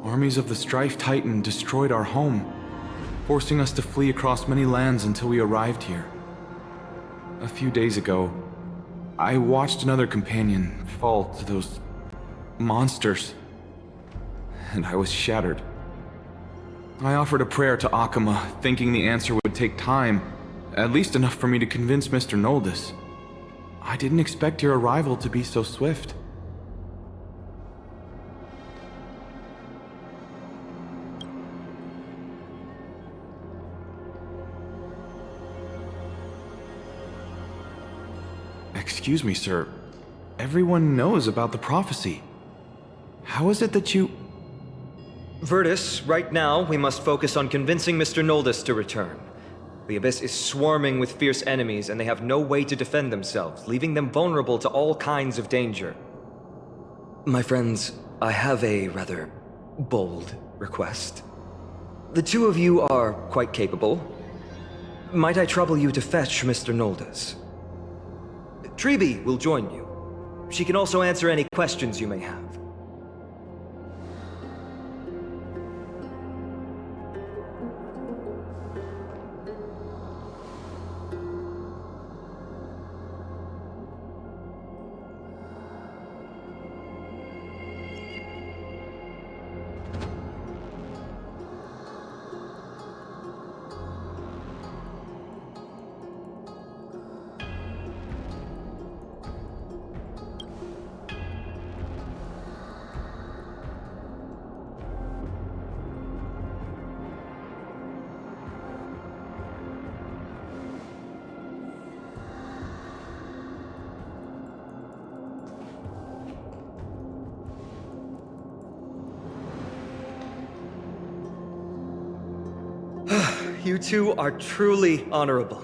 Armies of the Strife Titan destroyed our home, forcing us to flee across many lands until we arrived here. A few days ago, I watched another companion fall to those monsters, and I was shattered. I offered a prayer to Akima, thinking the answer would take time, at least enough for me to convince Mr. Noldus. I didn't expect your arrival to be so swift. Excuse me, sir. Everyone knows about the prophecy. How is it that you... Virtus, right now, we must focus on convincing Mr. Noldus to return. The Abyss is swarming with fierce enemies, and they have no way to defend themselves, leaving them vulnerable to all kinds of danger. My friends, I have a rather bold request. The two of you are quite capable. Might I trouble you to fetch Mr. Noldus? Treeby will join you. She can also answer any questions you may have. You two are truly honorable.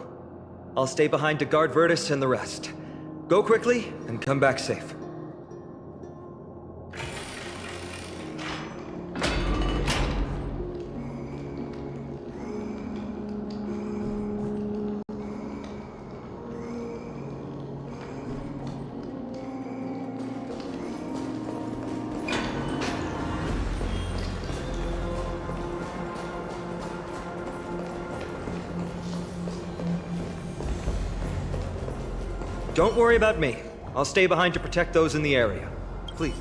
I'll stay behind to guard Virtus and the rest. Go quickly and come back safe. Don't worry about me. I'll stay behind to protect those in the area. Please.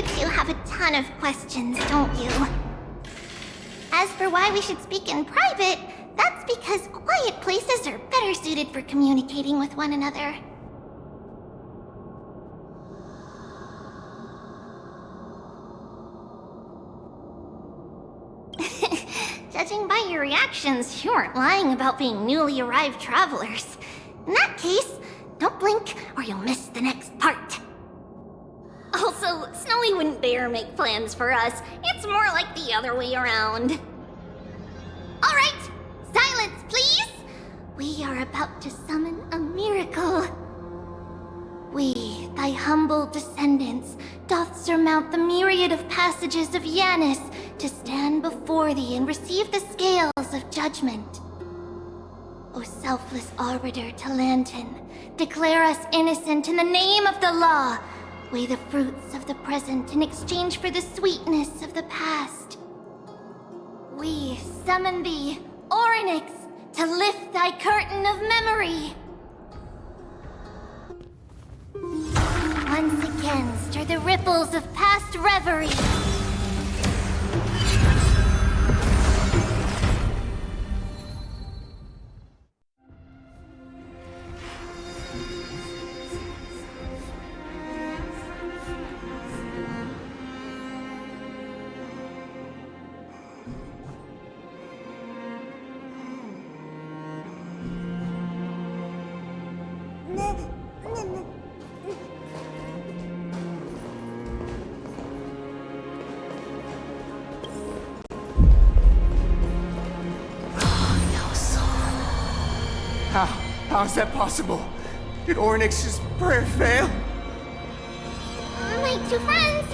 You two have a ton of questions, don't you? As for why we should speak in private, that's because quiet places are better suited for communicating with one another. Judging by your reactions, you aren't lying about being newly arrived travelers. In that case, don't blink or you'll miss the next part. Also, Snowy wouldn't dare make plans for us. It's more like the other way around. Alright, silence, please! We are about to summon a miracle. We, thy humble descendants, doth surmount the myriad of passages of Yanis to stand before thee and receive the scales of judgment. O selfless arbiter Talantin, declare us innocent in the name of the law. Weigh the fruits of the present in exchange for the sweetness of the past. We summon thee, Orynyx, to lift thy curtain of memory. Once again, stir the ripples of past reverie. How is that possible? Did Orynyx's prayer fail? My two friends,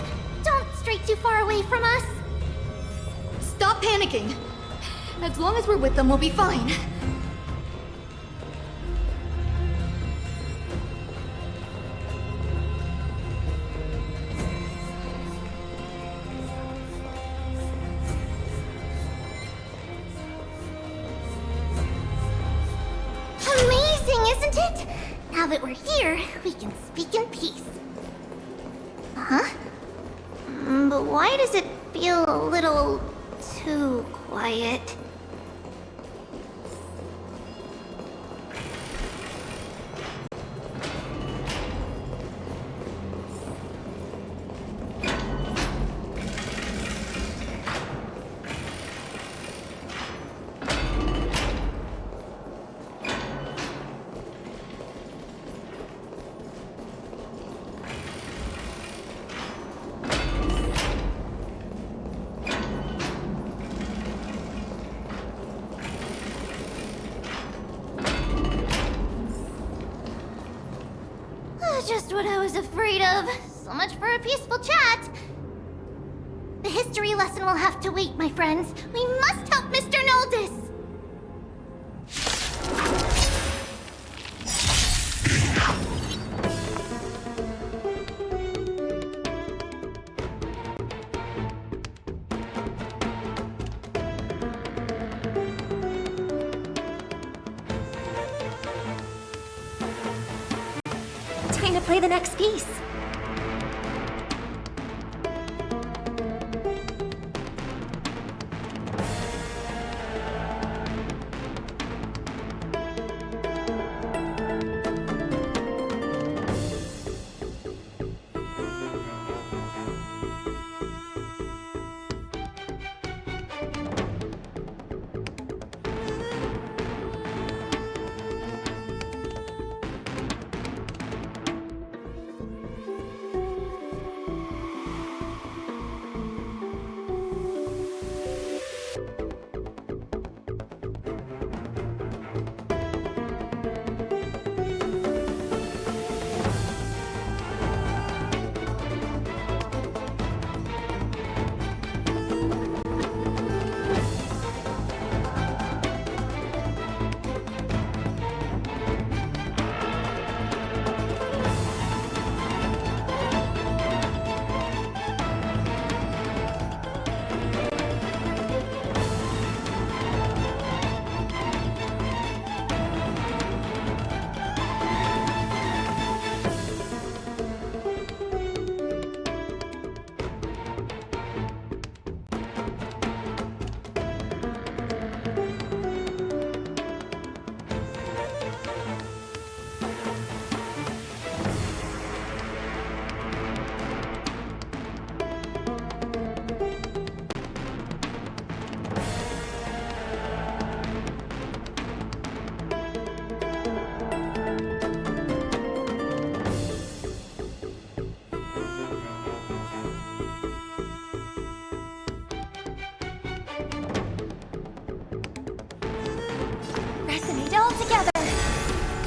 don't stray too far away from us. Stop panicking. As long as we're with them, we'll be fine. Isn't it? Now that we're here, we can speak in peace. Huh? But why does it feel a little too quiet? Just what I was afraid of. So much for a peaceful chat. The history lesson will have to wait, my friends. We must help Mr. Noldis. Time to play the next piece.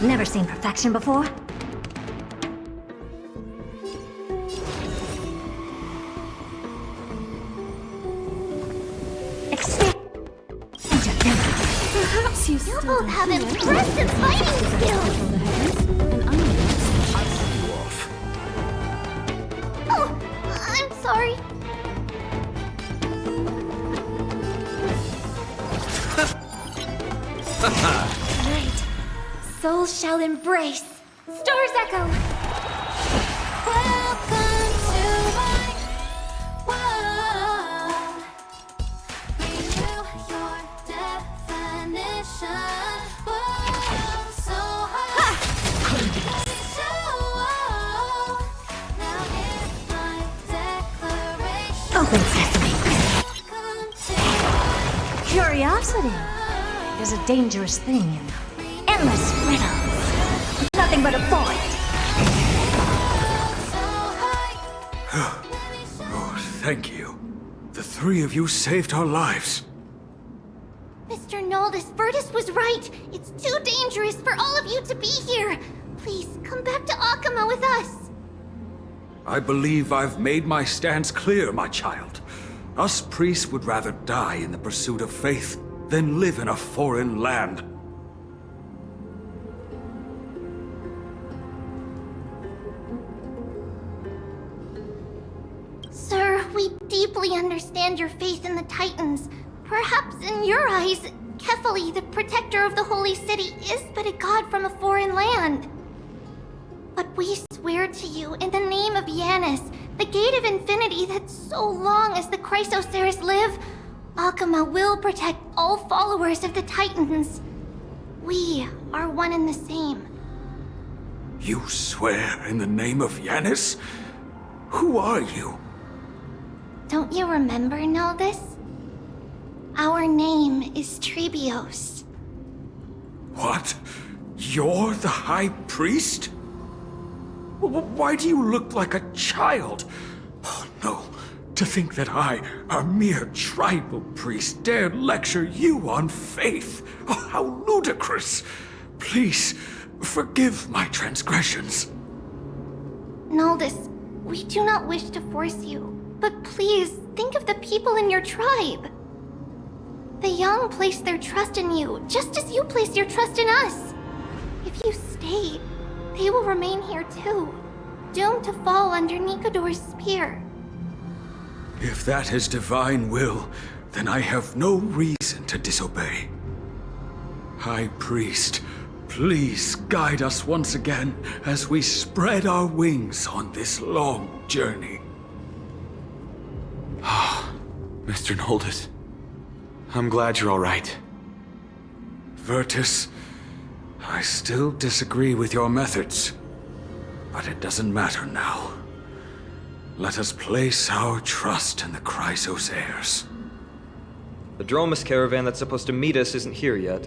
Never seen perfection before. Perhaps you You both have impressive fighting skills! And I'm You off. Oh, I'm sorry. Right. Souls shall embrace. Stars echo. Welcome to my world. Renew your definition. Whoa, so high. Now here's my declaration. Open sesame. Welcome to Curiosity is a dangerous thing, you know. Endless riddles. Nothing but a void. Oh, thank you. The three of you saved our lives. Mr. Noldus, Virtus was right. It's too dangerous for all of you to be here. Please, come back to Akama with us. I believe I've made my stance clear, my child. Us priests would rather die in the pursuit of faith than live in a foreign land. Sir, we deeply understand your faith in the Titans. Perhaps in your eyes, Kefali, the protector of the Holy City, is but a god from a foreign land. But we swear to you, in the name of Yanis, the Gate of Infinity, that so long as the Chrysoceres live, Akama will protect all followers of the Titans. We are one and the same. You swear in the name of Yanis? Who are you? Don't you remember, Noldus? Our name is Trebios. What? You're the High Priest? Why do you look like a child? Oh, no. To think that I, a mere tribal priest, dared lecture you on faith. Oh, how ludicrous. Please, forgive my transgressions. Noldus, we do not wish to force you, but please think of the people in your tribe. The young place their trust in you, just as you place your trust in us. If you stay, they will remain here too, doomed to fall under Nikodor's spear. If that is divine will, then I have no reason to disobey. High Priest, please guide us once again as we spread our wings on this long journey. Mr. Noldus, I'm glad you're all right. Virtus, I still disagree with your methods, but it doesn't matter now. Let us place our trust in the Chrysoceres. The Dromus caravan that's supposed to meet us isn't here yet,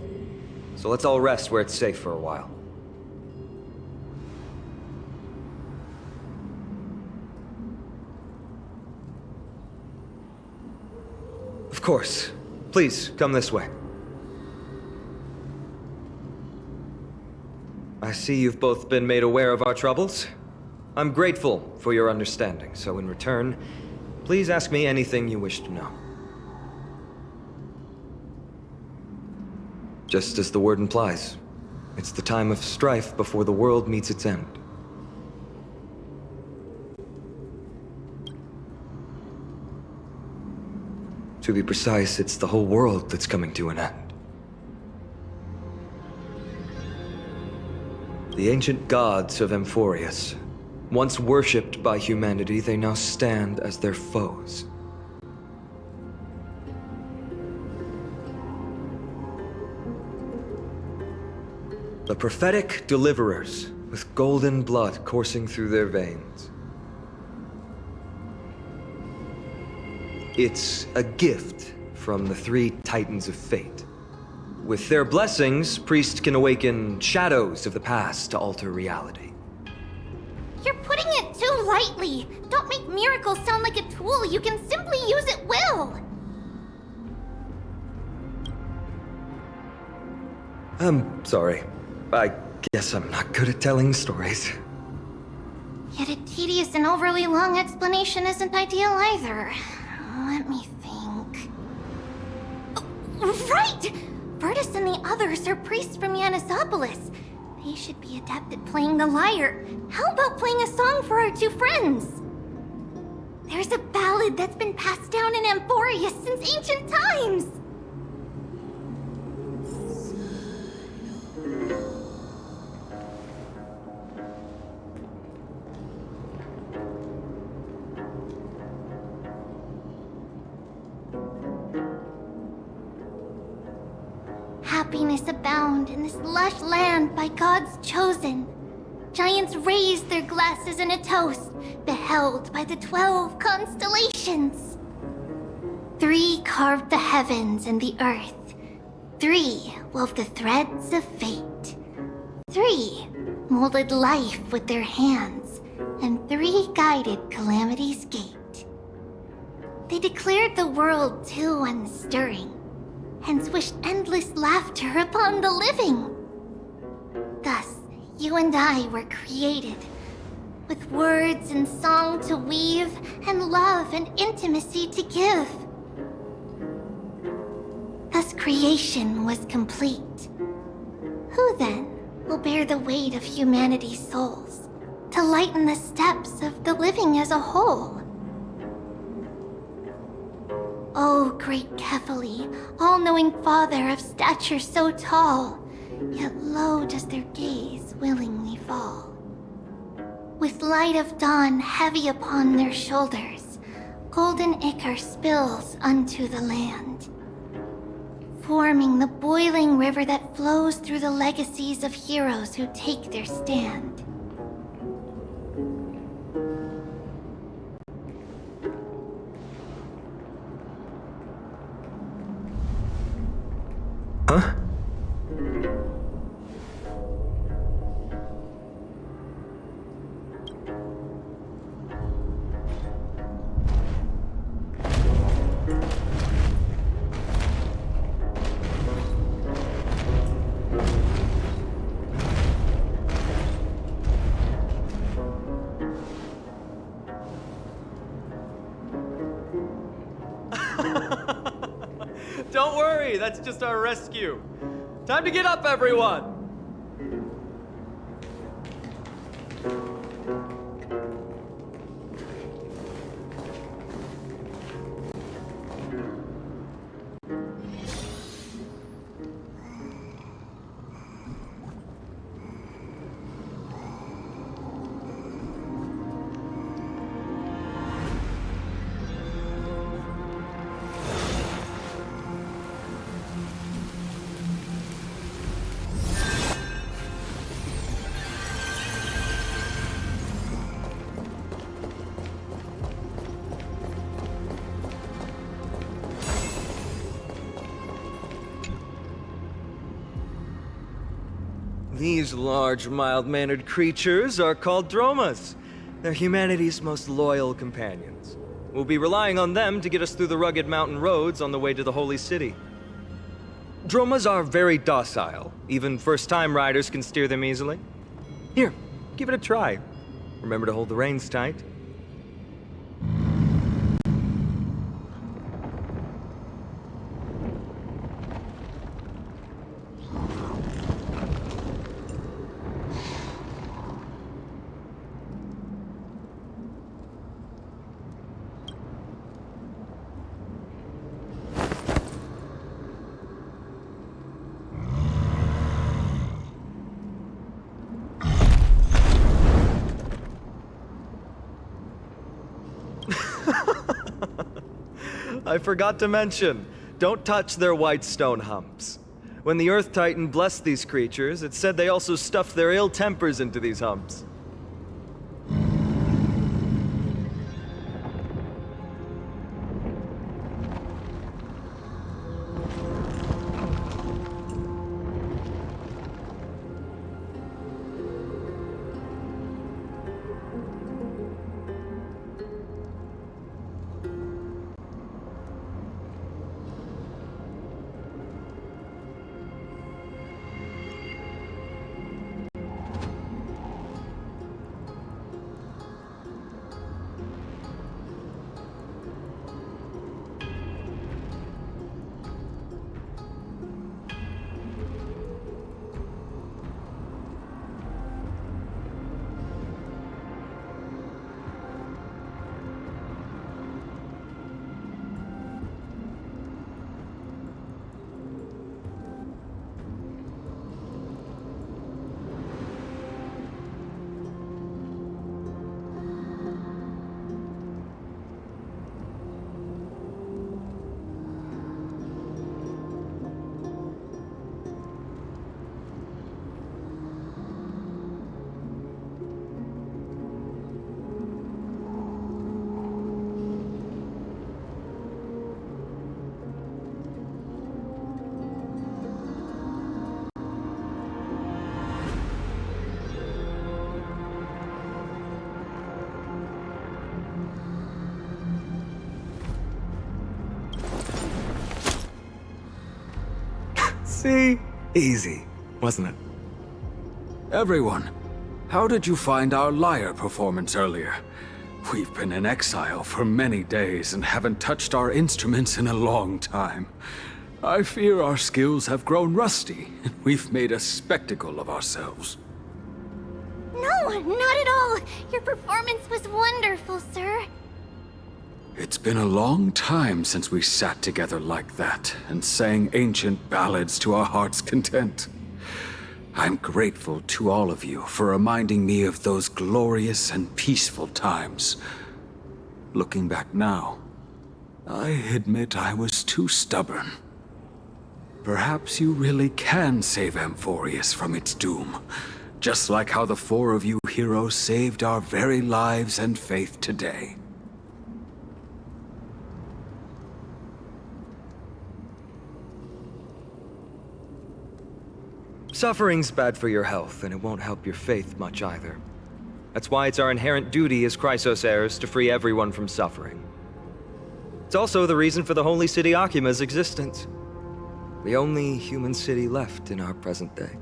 so let's all rest where it's safe for a while. Of course. Please, come this way. I see you've both been made aware of our troubles. I'm grateful for your understanding, so in return, please ask me anything you wish to know. Just as the word implies, it's the time of strife before the world meets its end. To be precise, it's the whole world that's coming to an end. The ancient gods of Amphorius, once worshipped by humanity, they now stand as their foes. The prophetic deliverers, with golden blood coursing through their veins. It's a gift from the three Titans of Fate. With their blessings, priests can awaken shadows of the past to alter reality. You're putting it too lightly. Don't make miracles sound like a tool you can simply use at will. I'm sorry. I Guess I'm not good at telling stories. Yet a tedious and overly long explanation isn't ideal either. Let me think. Oh, right! Virtus and the others are priests from Yanisopolis. They should be adept at playing the lyre. How about playing a song for our two friends? There's a ballad that's been passed down in Amphoria since ancient times! Happiness abound in this lush land by God's chosen. Giants raised their glasses in a toast, beheld by the 12 constellations. 3 carved the heavens and the earth. 3 wove the threads of fate. 3 molded life with their hands, and 3 guided calamity's gate. They declared the world too unstirring, hence wished endless laughter upon the living. Thus, you and I were created, with words and song to weave, and love and intimacy to give. Thus creation was complete. Who then will bear the weight of humanity's souls, to lighten the steps of the living as a whole? O great Kephali, all-knowing father of stature so tall, yet low does their gaze willingly fall. With light of dawn heavy upon their shoulders, golden ichor spills unto the land, forming the boiling river that flows through the legacies of heroes who take their stand. Huh? Don't worry, that's just our rescue. Time to get up, everyone! These large, mild-mannered creatures are called dromas. They're humanity's most loyal companions. We'll be relying on them to get us through the rugged mountain roads on the way to the Holy City. Dromas are very docile. Even first-time riders can steer them easily. Here, give it a try. Remember to hold the reins tight. I forgot to mention, don't touch their white stone humps. When the Earth Titan blessed these creatures, it said they also stuffed their ill tempers into these humps. See? Easy, wasn't it? Everyone, how did you find our lyre performance earlier? We've been in exile for many days and haven't touched our instruments in a long time. I fear our skills have grown rusty, and we've made a spectacle of ourselves. No, not at all. Your performance was wonderful, sir. It's been a long time since we sat together like that and sang ancient ballads to our heart's content. I'm grateful to all of you for reminding me of those glorious and peaceful times. Looking back now, I admit I was too stubborn. Perhaps you really can save Amphorius from its doom, just like how the four of you heroes saved our very lives and faith today. Suffering's bad for your health, and it won't help your faith much either. That's why it's our inherent duty as Chrysos heirs to free everyone from suffering. It's also the reason for the Holy City Akima's existence. The only human city left in our present day.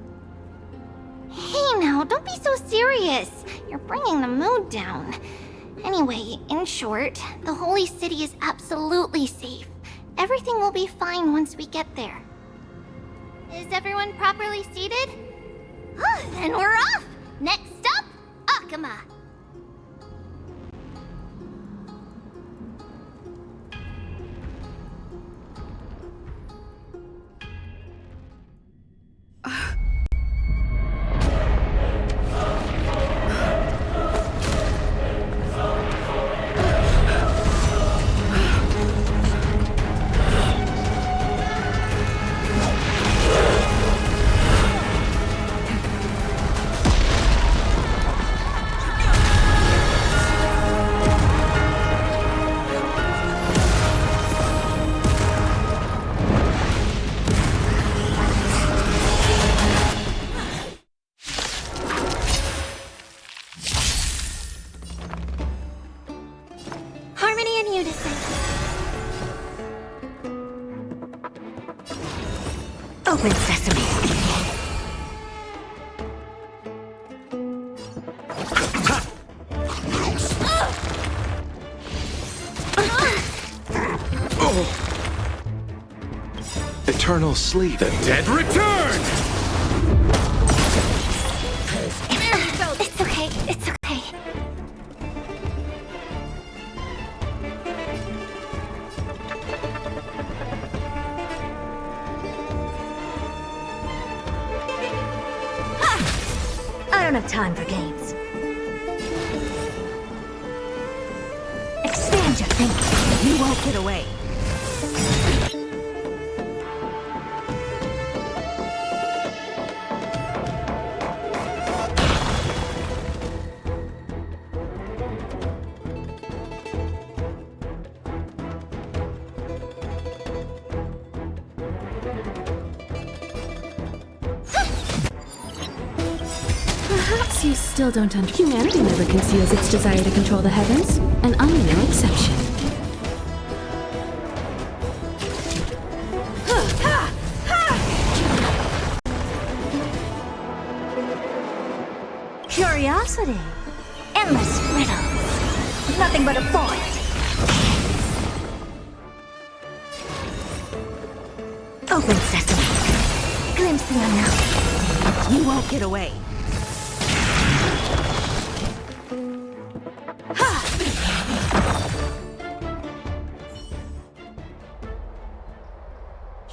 Hey now, don't be so serious. You're bringing the mood down. Anyway, in short, the Holy City is absolutely safe. Everything will be fine once we get there. Is everyone properly seated? Then we're off! Next stop, Akima! Harmony and unison. Open sesame. Eternal sleep. The dead return! It's okay, it's okay. I don't have time for games. Expand your thinking. You won't get away. Perhaps you still don't understand. Humanity never conceals its desire to control the heavens, and I'm no exception. Curiosity. Endless riddles. Nothing but a void. Open sesame. Glimpse the unknown. You won't get away.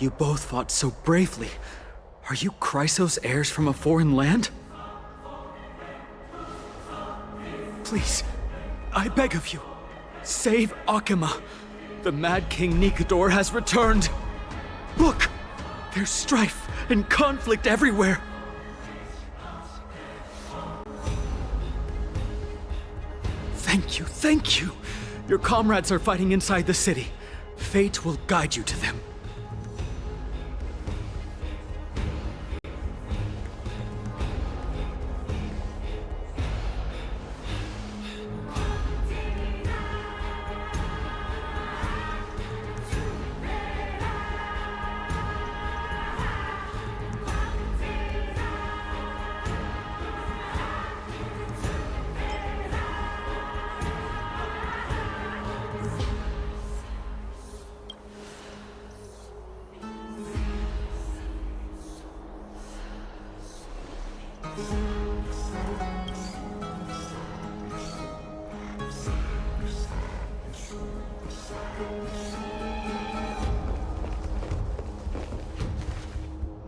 You both fought so bravely. Are you Chrysos heirs from a foreign land? Please, I beg of you, save Akima. The Mad King Nikador has returned. Look, there's strife and conflict everywhere. Thank you, thank you. Your comrades are fighting inside the city. Fate will guide you to them.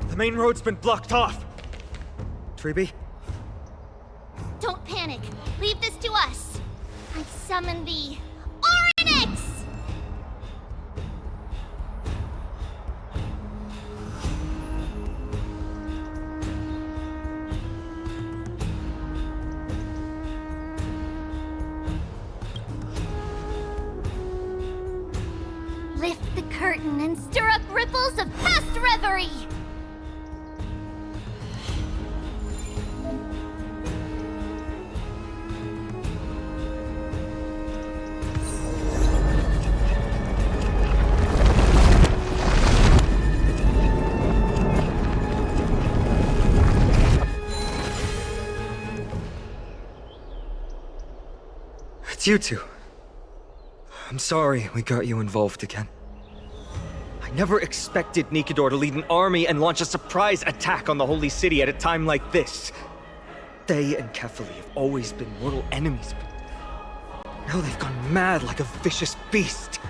The main road's been blocked off. Treeby? Don't panic. Leave this to us. I summon the Oryx! Lift the curtain and stir up ripples of past reverie! It's you two. I'm sorry we got you involved again. I never expected Nikador to lead an army and launch a surprise attack on the Holy City at a time like this. They and Kefali have always been mortal enemies, but now they've gone mad like a vicious beast.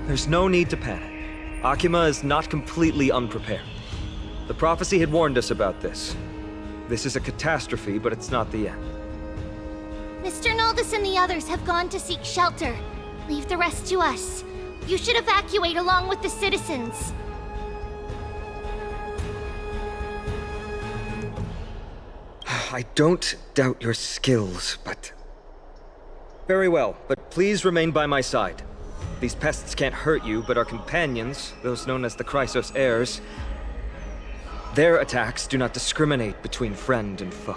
There's no need to panic. Akima is not completely unprepared. The prophecy had warned us about this. This is a catastrophe, but it's not the end. Mr. Naldis and the others have gone to seek shelter. Leave the rest to us. You should evacuate along with the citizens. I don't doubt your skills, but... Very well, but please remain by my side. These pests can't hurt you, but our companions, those known as the Chrysos heirs, their attacks do not discriminate between friend and foe.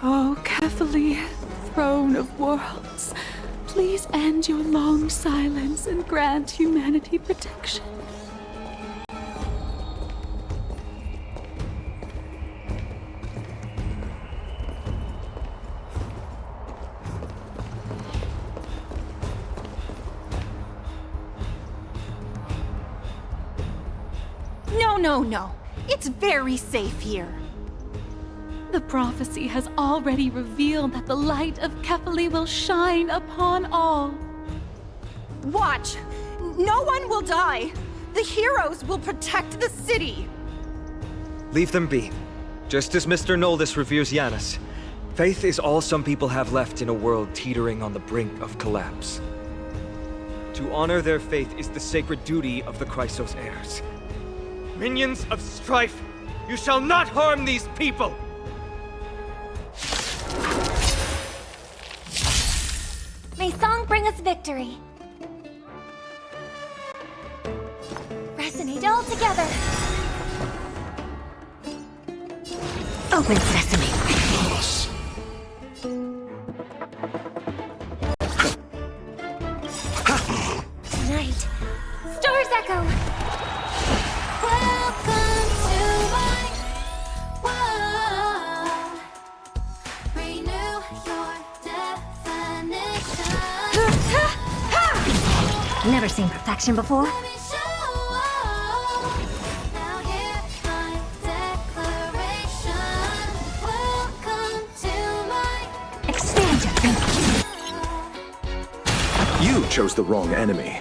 Oh, Kefali, throne of worlds, please end your long silence and grant humanity protection. No. It's very safe here. The prophecy has already revealed that the light of Kefali will shine upon all. Watch! No one will die! The heroes will protect the city! Leave them be. Just as Mr. Noldus reveres Janus, faith is all some people have left in a world teetering on the brink of collapse. To honor their faith is the sacred duty of the Chrysos heirs. Minions of strife, you shall not harm these people! May song bring us victory. Resonate all together. Open sesame. Tonight, stars echo. Welcome to my world. Renew your definition. Never seen perfection before. Expand your thinking. You chose the wrong enemy.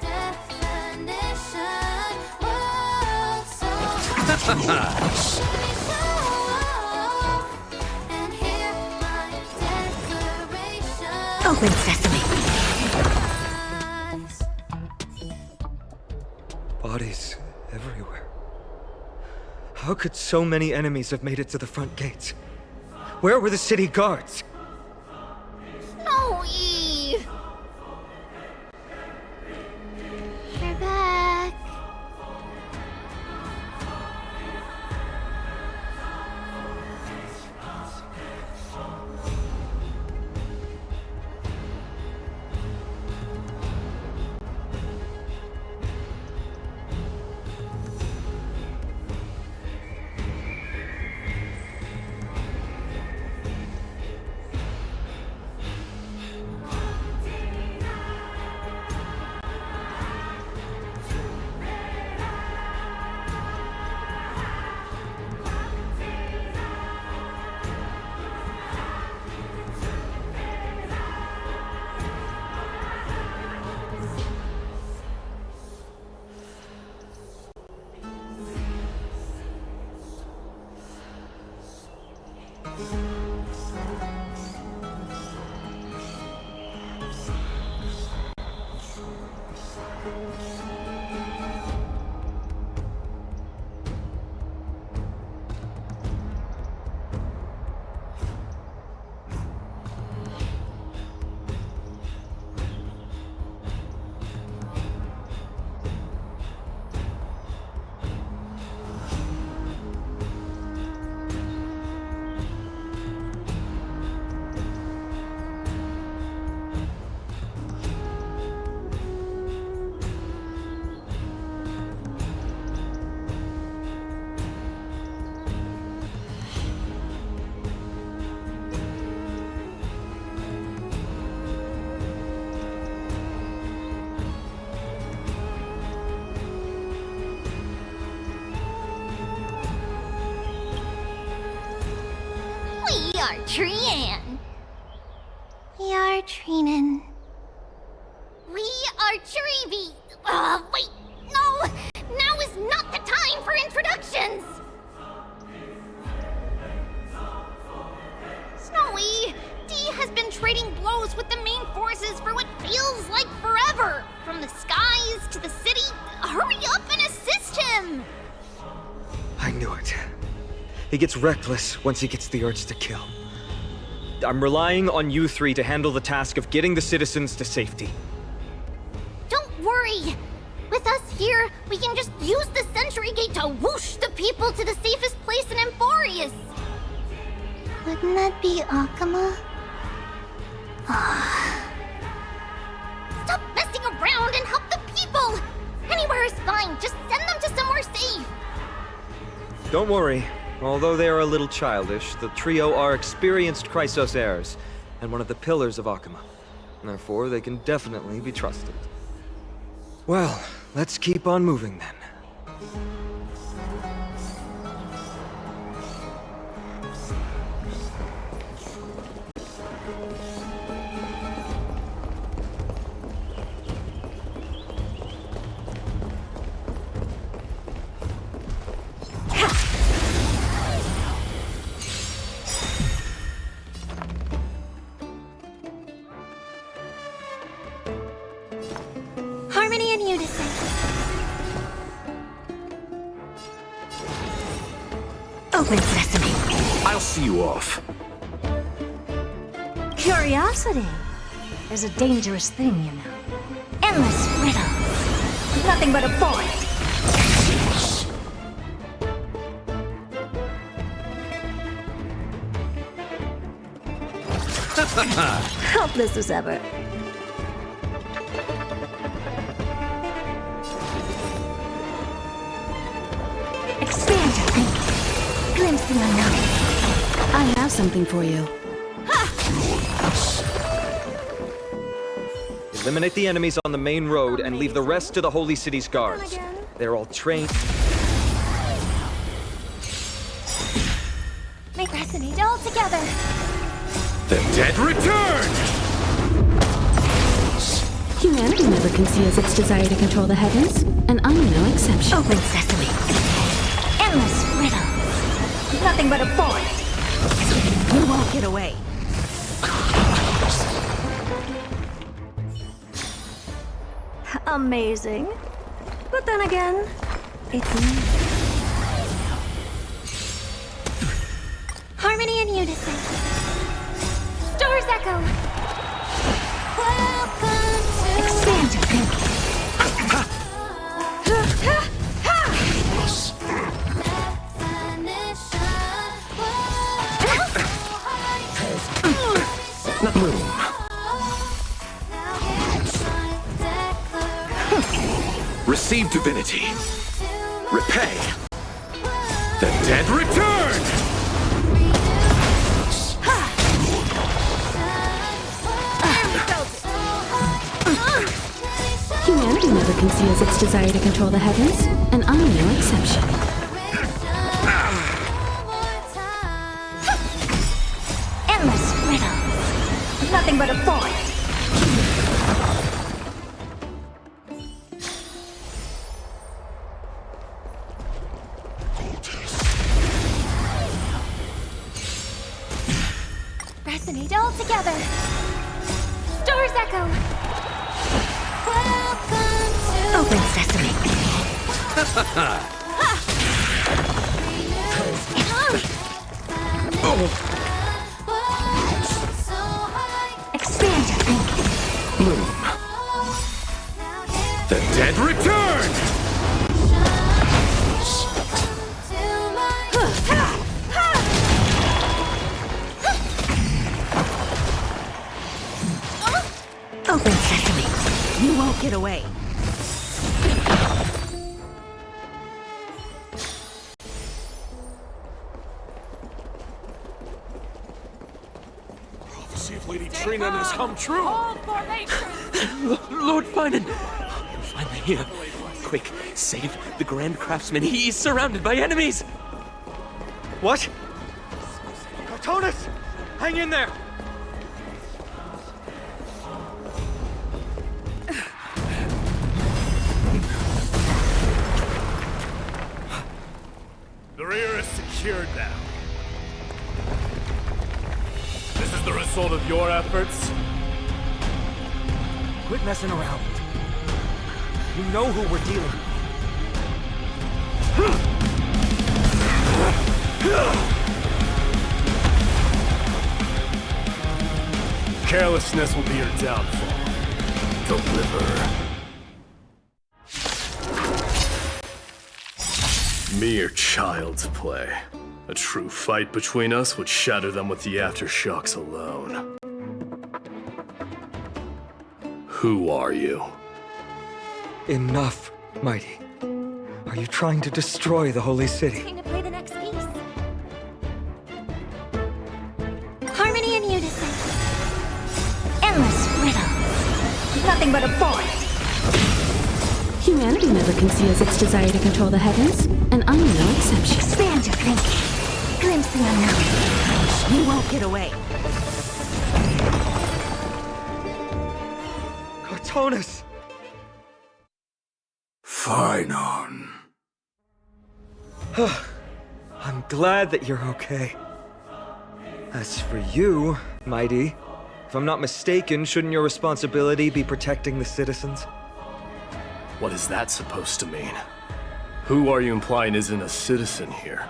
Open sesame. Bodies everywhere. How could so many enemies have made it to the front gates? Where were the city guards? Snowy! We're back. are Paean. We are Treenan. We are Chiribi. Wait, no! Now is not the time for introductions! Snowy, D has been trading blows with the main forces for what feels like forever. From the skies to the city. Hurry up and assist him! I knew it. He gets reckless once he gets the urge to kill. I'm relying on you three to handle the task of getting the citizens to safety. Don't worry! With us here, we can just use the Sentry Gate to whoosh the people to the safest place in Emporius! Wouldn't that be Akama? Stop messing around and help the people! Anywhere is fine, just send them to somewhere safe! Don't worry. Although they are a little childish, the trio are experienced Chrysos heirs, and one of the pillars of Akama. Therefore, they can definitely be trusted. Well, let's keep on moving then. Harmony and unison. Open sesame. I'll see you off. Curiosity is a dangerous thing, you know. Endless riddles. Nothing but a void. Helpless as ever. Expand your thinking. Glimpse the unknown. I have something for you. Eliminate the enemies on the main road and leave the rest to the Holy City's guards. They're all trained. They resonate all together. The dead return! Humanity never conceals its desire to control the heavens, and I'm no exception. Open sesame. Endless riddles. Nothing but a void. You won't get away. Amazing. But then again, it's me. Harmony and unison. Stars echo. Expand your thinking. Not room. Receive divinity. Repay. The dead return! Humanity never conceals its desire to control the heavens, and I'm no exception. Endless riddles. Nothing but a void. Resonate all together. Stars echo. Open sesame. Expand your thinking. Bloom. The dead return! Open sesame. You won't get away. Prophecy of Lady Trina has come true! Lord Paean! I'm finally here. Quick, save the Grand Craftsman. He's surrounded by enemies! What? Cartonus! Hang in there! The rear is secured now. This is the result of your efforts? Quit messing around. You know who we're dealing with. Carelessness will be your downfall. Deliver. Mere child's play. A true fight between us would shatter them with the aftershocks alone. Who are you? Enough, Mighty. Are you trying to destroy the Holy City? Trying to play the next piece. Harmony and unison. Endless riddles. Nothing but a void. Humanity never conceals its desire to control the heavens, and I'm no exception. Expand your thinking. Glimpse the unknown. You won't get away. Cartonus! Finon. I'm glad that you're okay. As for you, Mighty, if I'm not mistaken, shouldn't your responsibility be protecting the citizens? What is that supposed to mean? Who are you implying isn't a citizen here?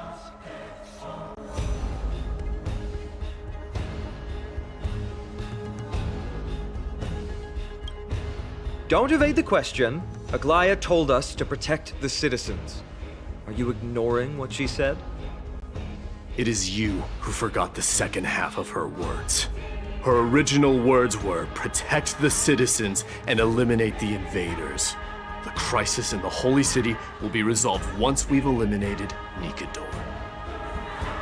Don't evade the question. Aglaia told us to protect the citizens. Are you ignoring what she said? It is you who forgot the second half of her words. Her original words were, protect the citizens and eliminate the invaders. The crisis in the Holy City will be resolved once we've eliminated Nikador.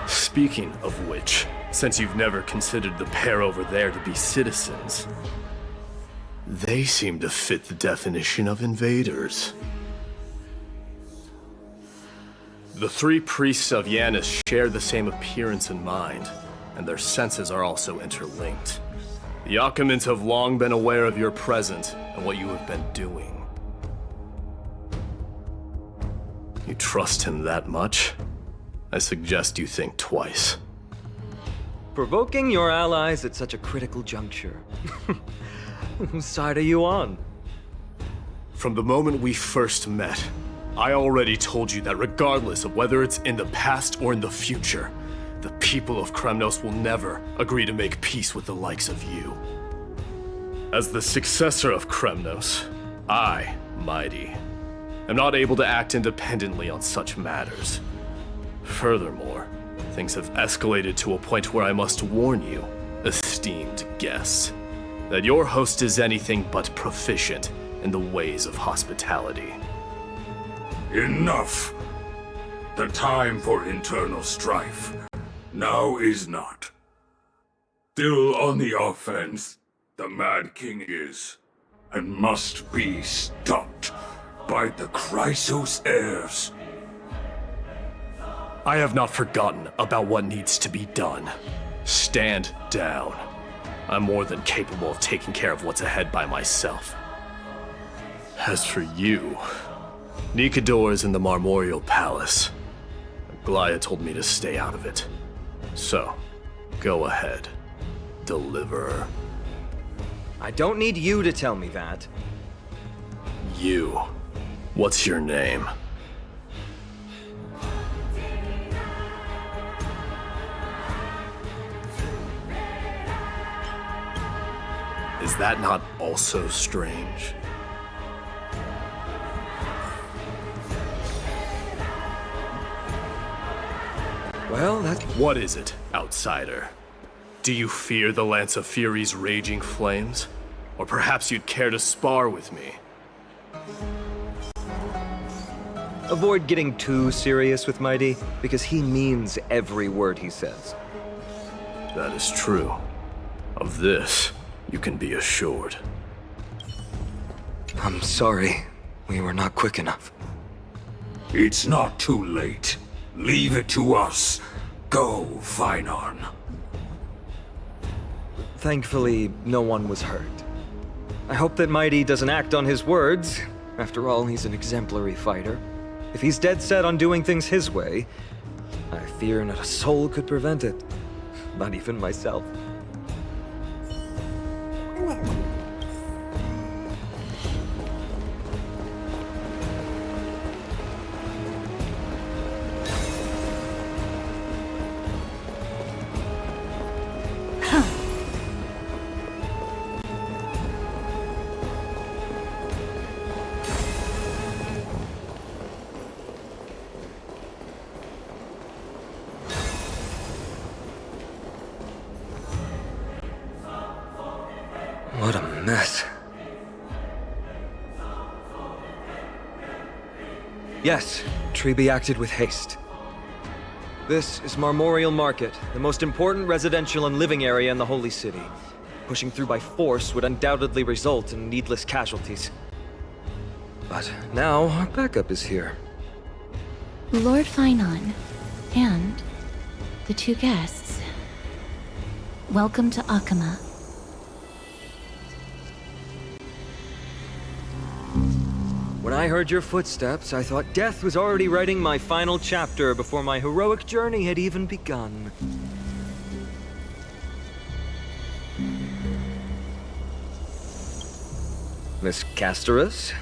Speaking of which, since you've never considered the pair over there to be citizens, they seem to fit the definition of invaders. The three priests of Yanis share the same appearance and mind, and their senses are also interlinked. The Achaemins have long been aware of your presence and what you have been doing. You trust him that much? I suggest you think twice. Provoking your allies at such a critical juncture. Whose side are you on? From the moment we first met, I already told you that regardless of whether it's in the past or in the future, the people of Kremnos will never agree to make peace with the likes of you. As the successor of Kremnos, I, Mighty, am not able to act independently on such matters. Furthermore, things have escalated to a point where I must warn you, esteemed guests, that your host is anything but proficient in the ways of hospitality. Enough! The time for internal strife now is not. Still on the offense, the Mad King is, and must be stopped by the Chrysos heirs. I have not forgotten about what needs to be done. Stand down. I'm more than capable of taking care of what's ahead by myself. As for you, Nikador is in the Marmorial Palace. Aglaia told me to stay out of it. So, go ahead. Deliver. I don't need you to tell me that. You. What's your name? Is that not also strange? Well, What is it, outsider? Do you fear the Lance of Fury's raging flames? Or perhaps you'd care to spar with me? Avoid getting too serious with Mighty, because he means every word he says. That is true. Of this, you can be assured. I'm sorry. We were not quick enough. It's not too late. Leave it to us. Go, Finon. Thankfully, no one was hurt. I hope that Mighty doesn't act on his words. After all, he's an exemplary fighter. If he's dead set on doing things his way, I fear not a soul could prevent it. Not even myself. What a mess. Yes, Treby acted with haste. This is Marmorial Market, the most important residential and living area in the Holy City. Pushing through by force would undoubtedly result in needless casualties. But now our backup is here. Lord Finon, and the two guests. Welcome to Akama. When I heard your footsteps, I thought death was already writing my final chapter before my heroic journey had even begun. Miss Castorus?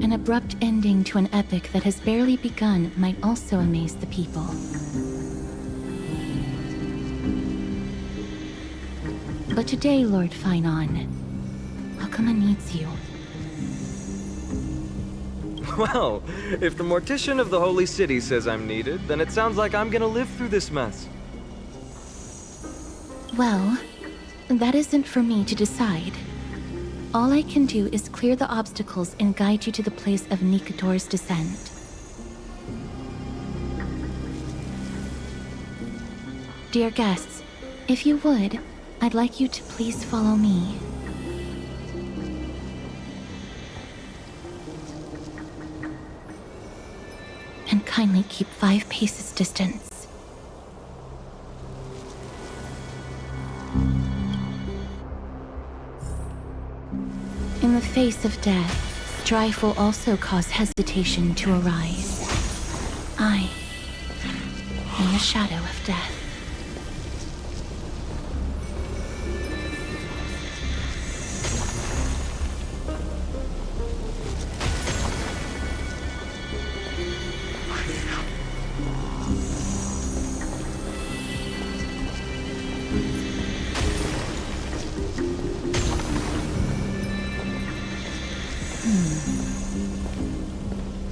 An abrupt ending to an epic that has barely begun might also amaze the people. But today, Lord Paean, Akuma needs you. Well, if the Mortician of the Holy City says I'm needed, then it sounds like I'm gonna live through this mess. Well, that isn't for me to decide. All I can do is clear the obstacles and guide you to the place of Nikator's descent. Dear guests, if you would, I'd like you to please follow me. And kindly keep 5 paces distance. In the face of death, strife will also cause hesitation to arise. I am the shadow of death.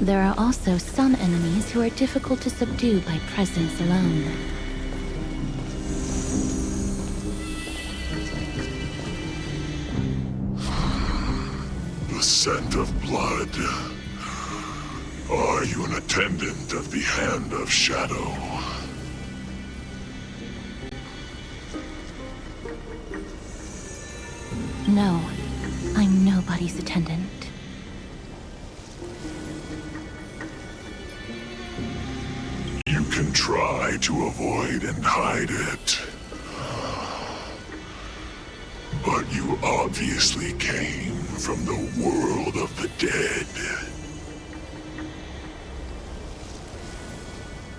There are also some enemies who are difficult to subdue by presence alone. The scent of blood. Are you an attendant of the Hand of Shadow? No, I'm nobody's attendant. You can try to avoid and hide it. But you obviously came from the world of the dead.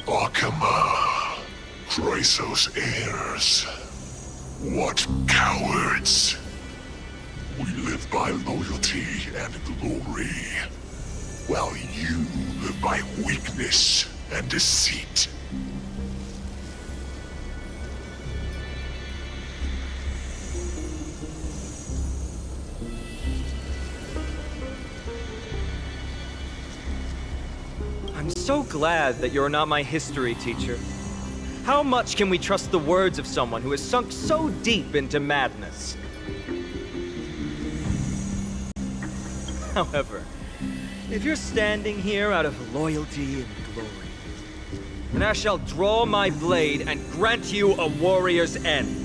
Akuma, Chrysos heirs. What cowards! We live by loyalty and glory, while you live by weakness and deceit. I'm so glad that you're not my history teacher. How much can we trust the words of someone who has sunk so deep into madness? However, if you're standing here out of loyalty and glory, then I shall draw my blade and grant you a warrior's end.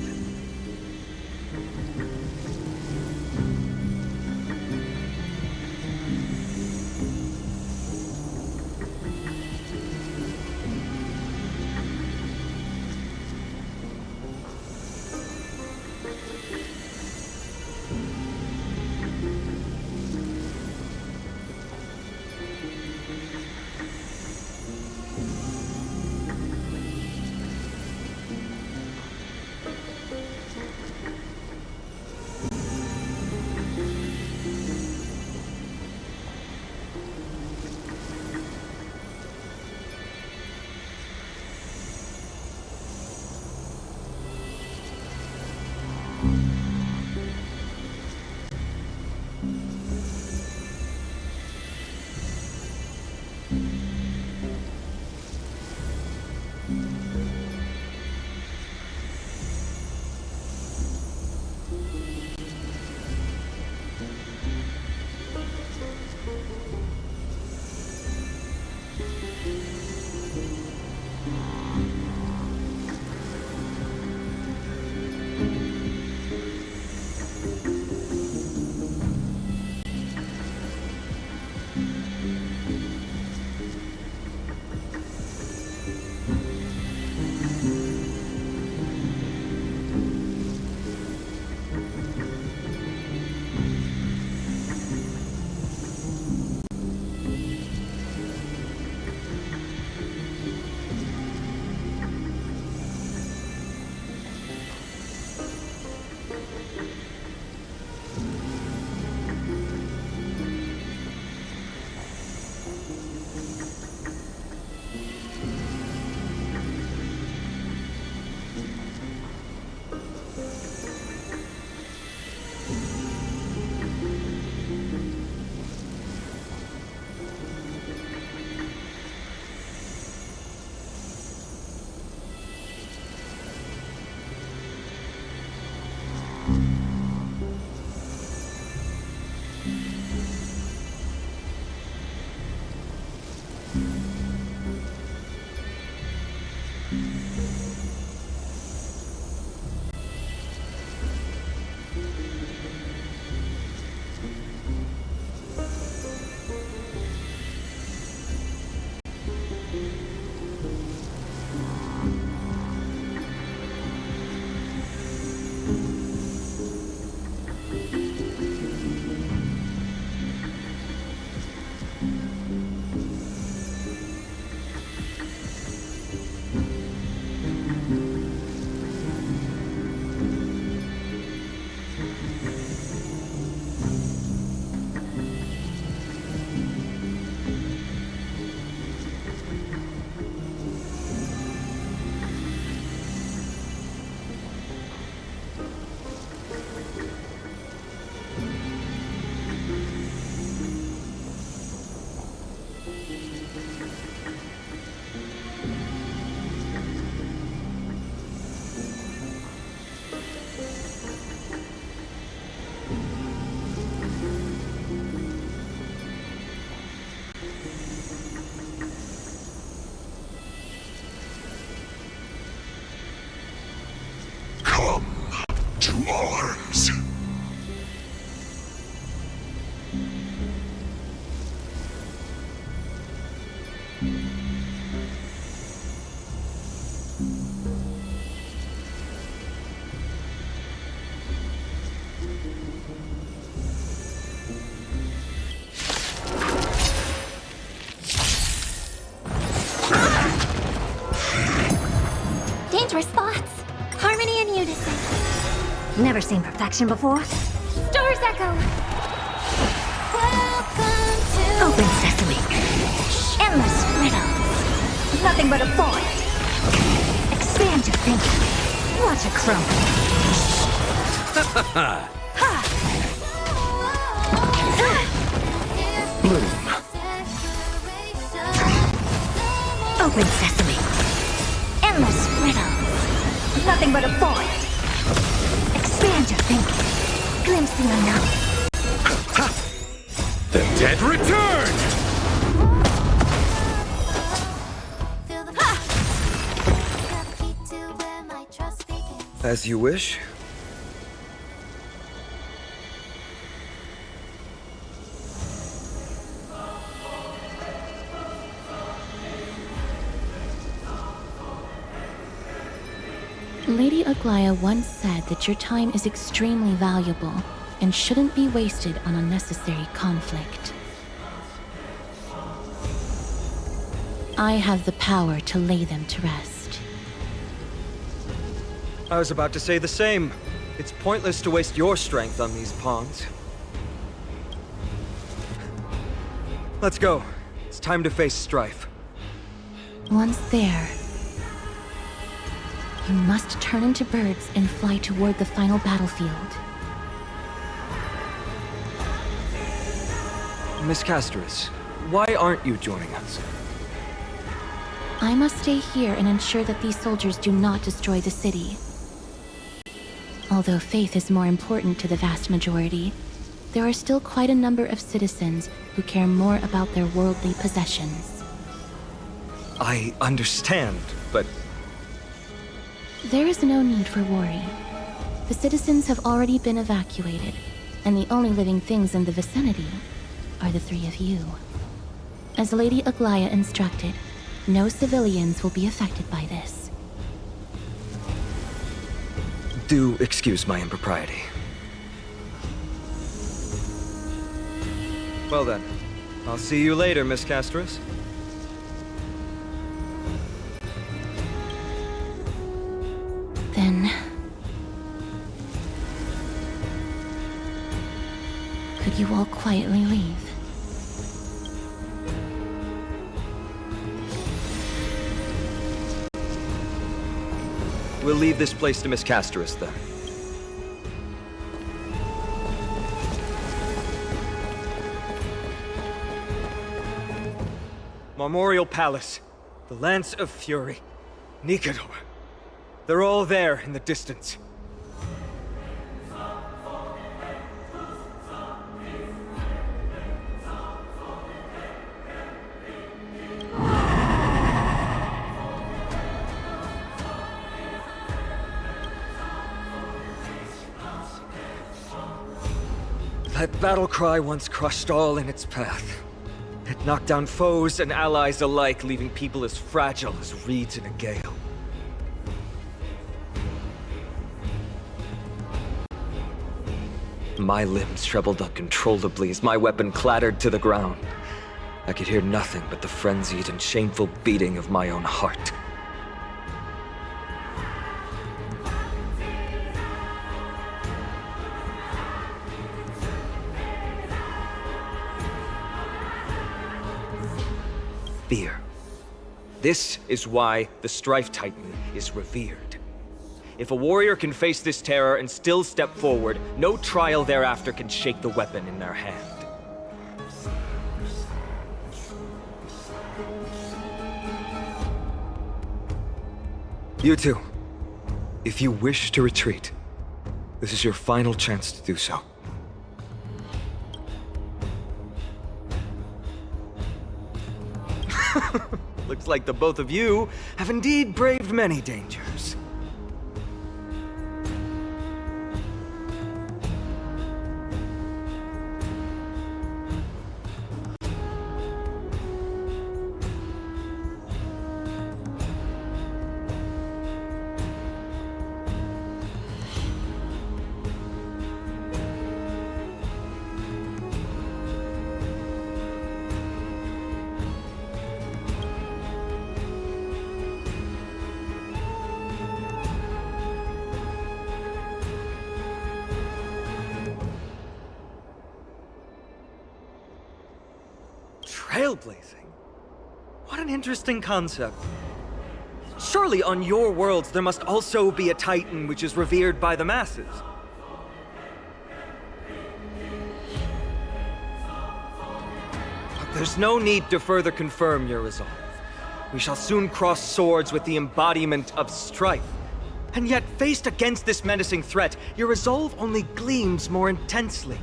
Dangerous thoughts. Harmony and unison. Never seen perfection before. Stars echo. Open sesame. Endless riddles. Nothing but a void. Expand your thinking. Watch it crumble. Bloom. Open sesame. Endless riddles. Nothing but a void. Expand your thinking. Glimpse the unknown. The dead return! As you wish. Lady Aglaya once said that your time is extremely valuable and shouldn't be wasted on unnecessary conflict. I have the power to lay them to rest. I was about to say the same. It's pointless to waste your strength on these pawns. Let's go. It's time to face strife. Once there, you must turn into birds and fly toward the final battlefield. Miss Casterus, why aren't you joining us? I must stay here and ensure that these soldiers do not destroy the city. Although faith is more important to the vast majority, there are still quite a number of citizens who care more about their worldly possessions. I understand, but... There is no need for worry. The citizens have already been evacuated, and the only living things in the vicinity are the three of you. As Lady Aglaya instructed, no civilians will be affected by this. Do excuse my impropriety. Well then, I'll see you later, Miss Casterus. Then... could you all quietly leave? We'll leave this place to Miss Casterus, then. Memorial Palace, the Lance of Fury, Nikador. They're all there in the distance. That battle cry once crushed all in its path. It knocked down foes and allies alike, leaving people as fragile as reeds in a gale. My limbs trembled uncontrollably as my weapon clattered to the ground. I could hear nothing but the frenzied and shameful beating of my own heart. Fear. This is why the Strife Titan is revered. If a warrior can face this terror and still step forward, no trial thereafter can shake the weapon in their hand. You two, if you wish to retreat, this is your final chance to do so. Looks like the both of you have indeed braved many dangers. Trailblazing? What an interesting concept. Surely on your worlds there must also be a Titan which is revered by the masses. But there's no need to further confirm your resolve. We shall soon cross swords with the embodiment of strife. And yet, faced against this menacing threat, your resolve only gleams more intensely.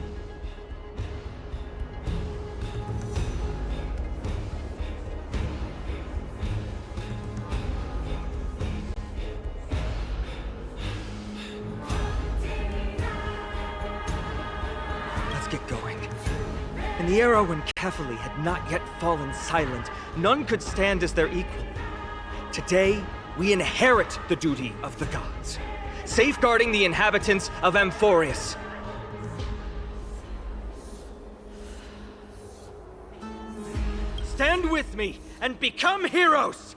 Let's get going. In the era when Kefali had not yet fallen silent, none could stand as their equal. Today, we inherit the duty of the gods, safeguarding the inhabitants of Amphorius. Stand with me and become heroes!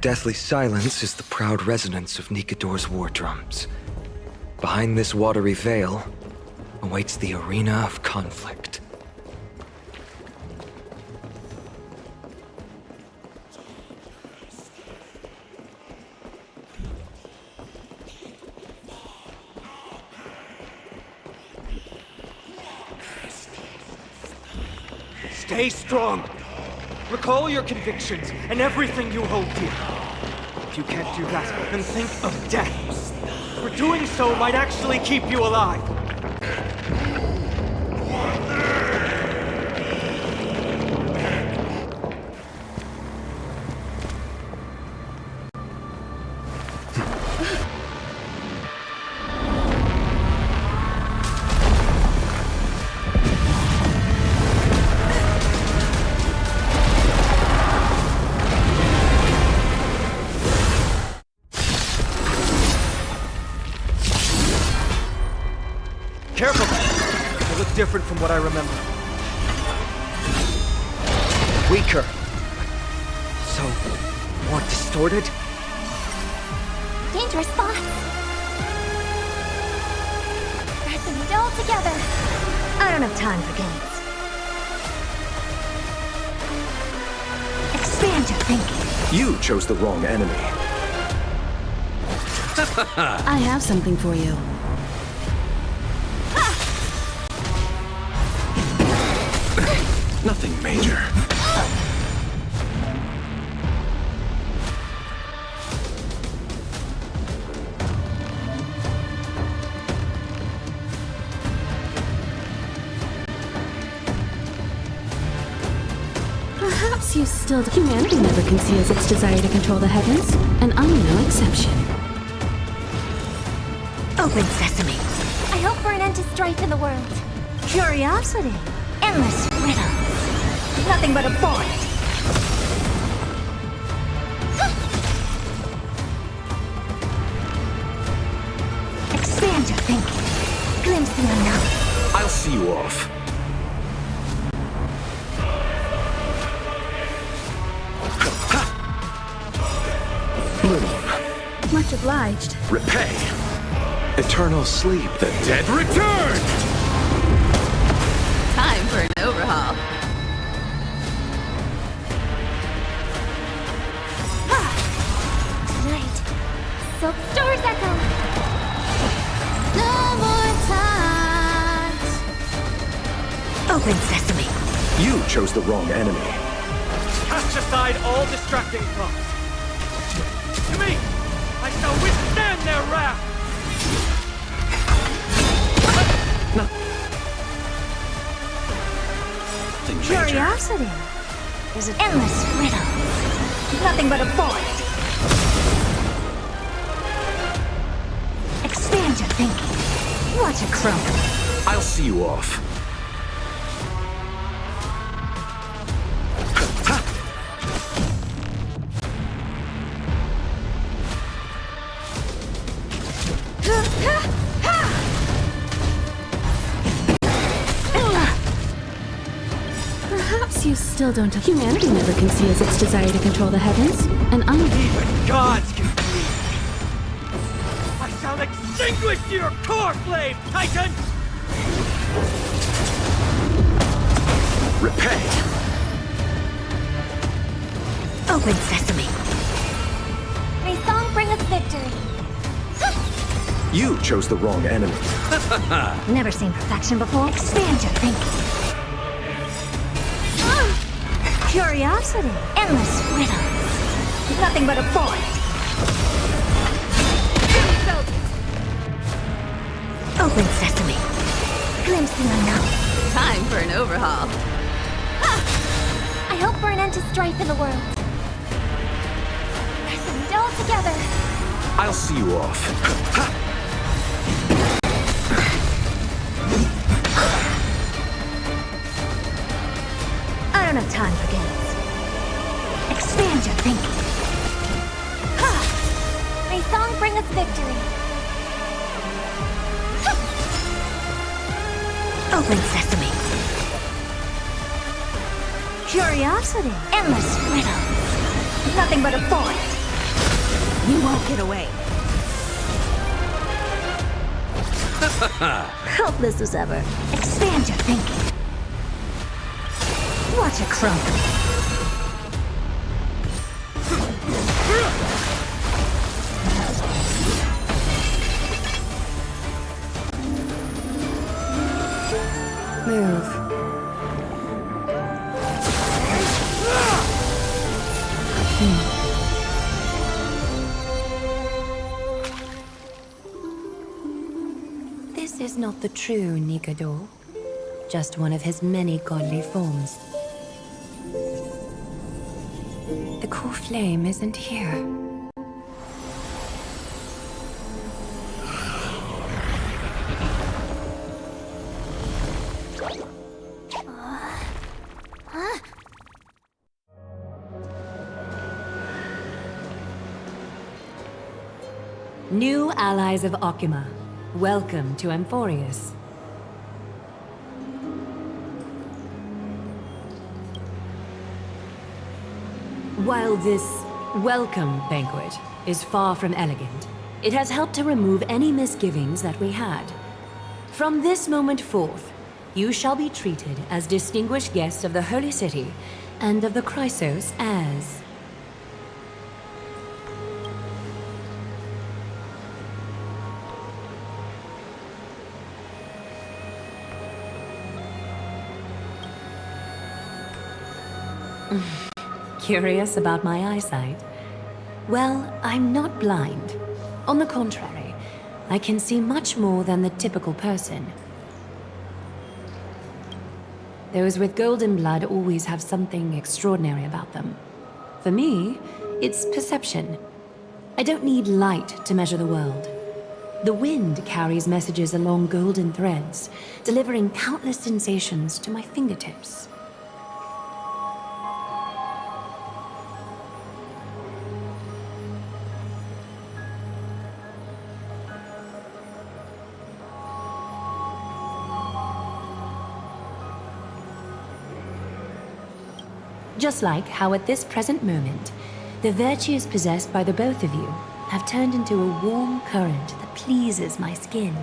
Deathly silence is the proud resonance of Nikador's war drums. Behind this watery veil awaits the arena of conflict. Stay strong! Recall your convictions and everything you hold dear. If you can't do that, then think of death. for doing so might actually keep you alive. Careful! They look different from what I remember. Weaker. So, more distorted? Dangerous spots. Pressing it all together. I don't have time for games. Expand your thinking. You chose the wrong enemy. I have something for you. Nothing major. Perhaps you still... Humanity never conceals its desire to control the heavens, and I'm no exception. Open sesame. I hope for an end to strife in the world. Curiosity. Endless riddles. Nothing but a void. Expand your thinking. Glimpse the unknown. I'll see you off. Much obliged. Repay. Eternal sleep. The dead return! Time for an overhaul. Tonight, Silk Stars echo. No more times. Open sesame. You chose the wrong enemy. Cast aside all distracting thoughts. To me, I shall withstand their wrath. Curiosity. Is an endless riddle. Nothing but a void. Expand your thinking. Watch it crumble. I'll see you off. Perhaps you still don't have... Humanity never conceals its desire to control the heavens, and I'm... Even gods can bleed. I shall extinguish your core flame, Titan! Repay. Open sesame. May song bring us victory. You chose the wrong enemy. Never seen perfection before. Expand your thinking. Curiosity. Endless riddles. Nothing but a void. Open sesame. Glimpse the unknown. Time for an overhaul. I hope for an end to strife in the world. Pressing it all together. I'll see you off. I don't have time for games. Expand your thinking. May song bring us victory. Open sesame. Curiosity. Endless riddles. Nothing but a void. You won't get away. Helpless as ever. Expand your thinking. Watch it crumble. Move. is not the true Nikador, just one of his many godly forms. The core flame isn't here. New allies of Okima, welcome to Amphorius. While this welcome banquet is far from elegant, it has helped to remove any misgivings that we had. From this moment forth, you shall be treated as distinguished guests of the Holy City and of the Chrysos as... Curious about my eyesight? Well, I'm not blind. On the contrary, I can see much more than the typical person. Those with golden blood always have something extraordinary about them. For me, it's perception. I don't need light to measure the world. The wind carries messages along golden threads, delivering countless sensations to my fingertips. Just like how at this present moment, the virtues possessed by the both of you have turned into a warm current that pleases my skin.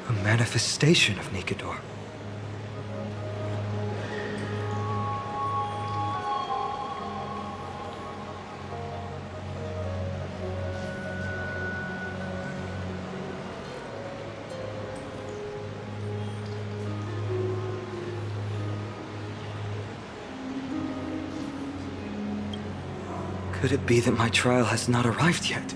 A manifestation of Nikador. Could it be that my trial has not arrived yet?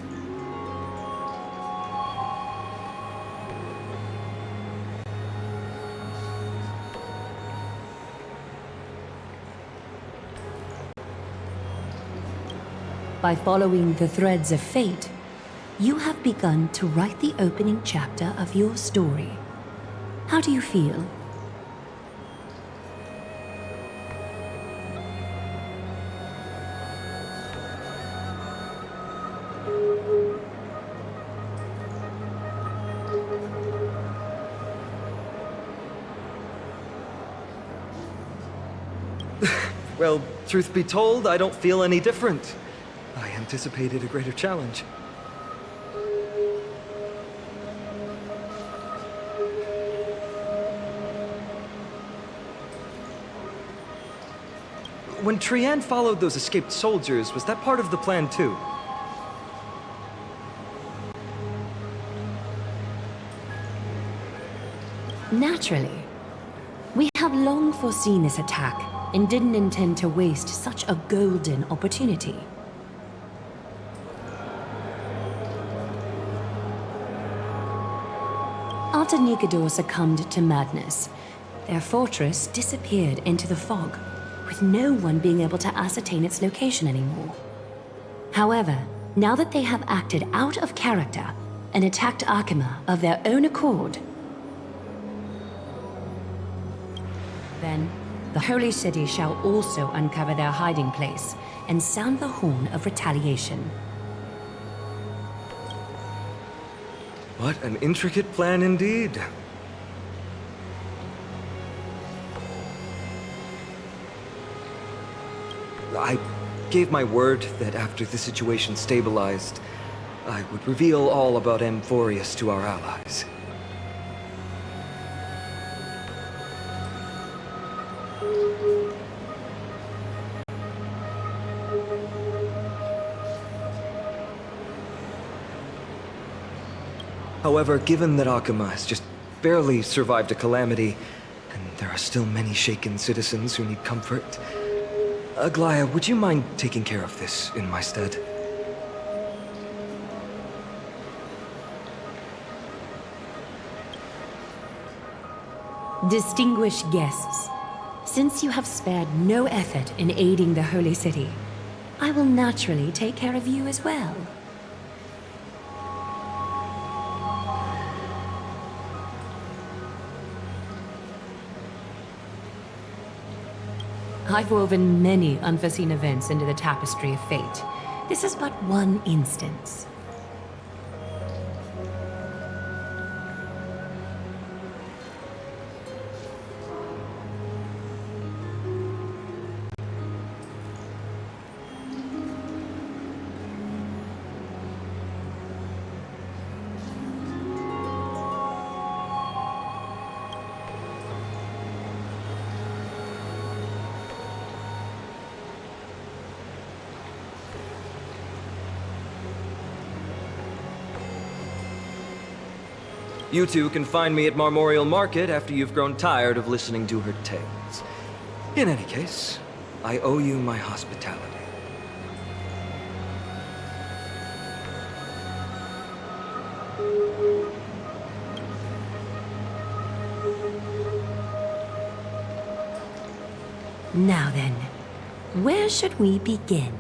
By following the threads of fate, you have begun to write the opening chapter of your story. How do you feel? Well, truth be told, I don't feel any different. I anticipated a greater challenge. When Paean followed those escaped soldiers, was that part of the plan too? Naturally. We have long foreseen this attack and didn't intend to waste such a golden opportunity. After Nikador succumbed to madness, their fortress disappeared into the fog, with no one being able to ascertain its location anymore. However, now that they have acted out of character and attacked Akima of their own accord, then the Holy City shall also uncover their hiding place and sound the horn of retaliation. What an intricate plan indeed. I gave my word that after the situation stabilized, I would reveal all about Amphorius to our allies. However, given that Akima has just barely survived a calamity, and there are still many shaken citizens who need comfort, Aglaya, would you mind taking care of this in my stead? Distinguished guests, since you have spared no effort in aiding the Holy City, I will naturally take care of you as well. I've woven many unforeseen events into the tapestry of fate. This is but one instance. You two can find me at Marmorial Market after you've grown tired of listening to her tales. In any case, I owe you my hospitality. Now then, where should we begin?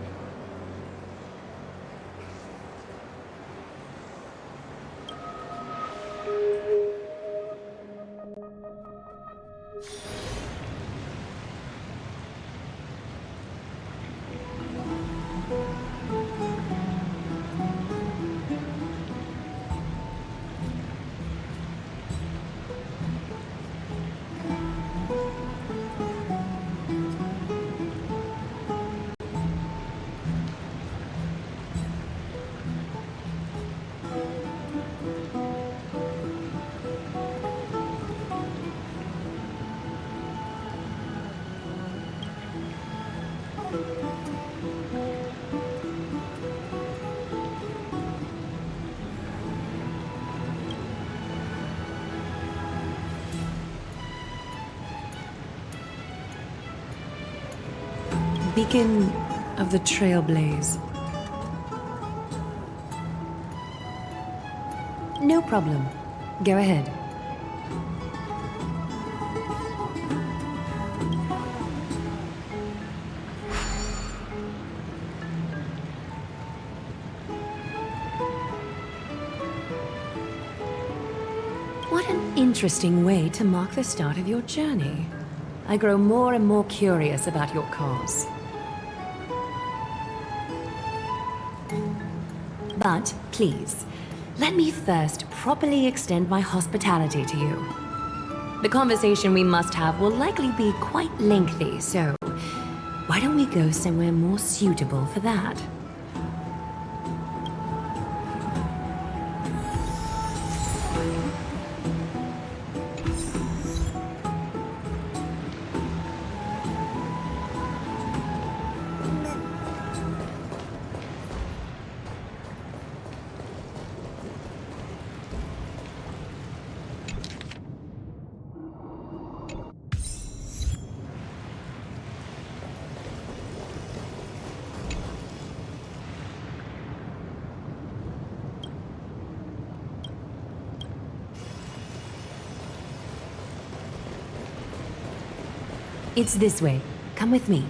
Beacon of the Trailblaze. No problem. Go ahead. What an interesting way to mark the start of your journey. I grow more and more curious about your cause. But, please, let me first properly extend my hospitality to you. The conversation we must have will likely be quite lengthy, so why don't we go somewhere more suitable for that? It's this way. Come with me.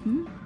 Hmm?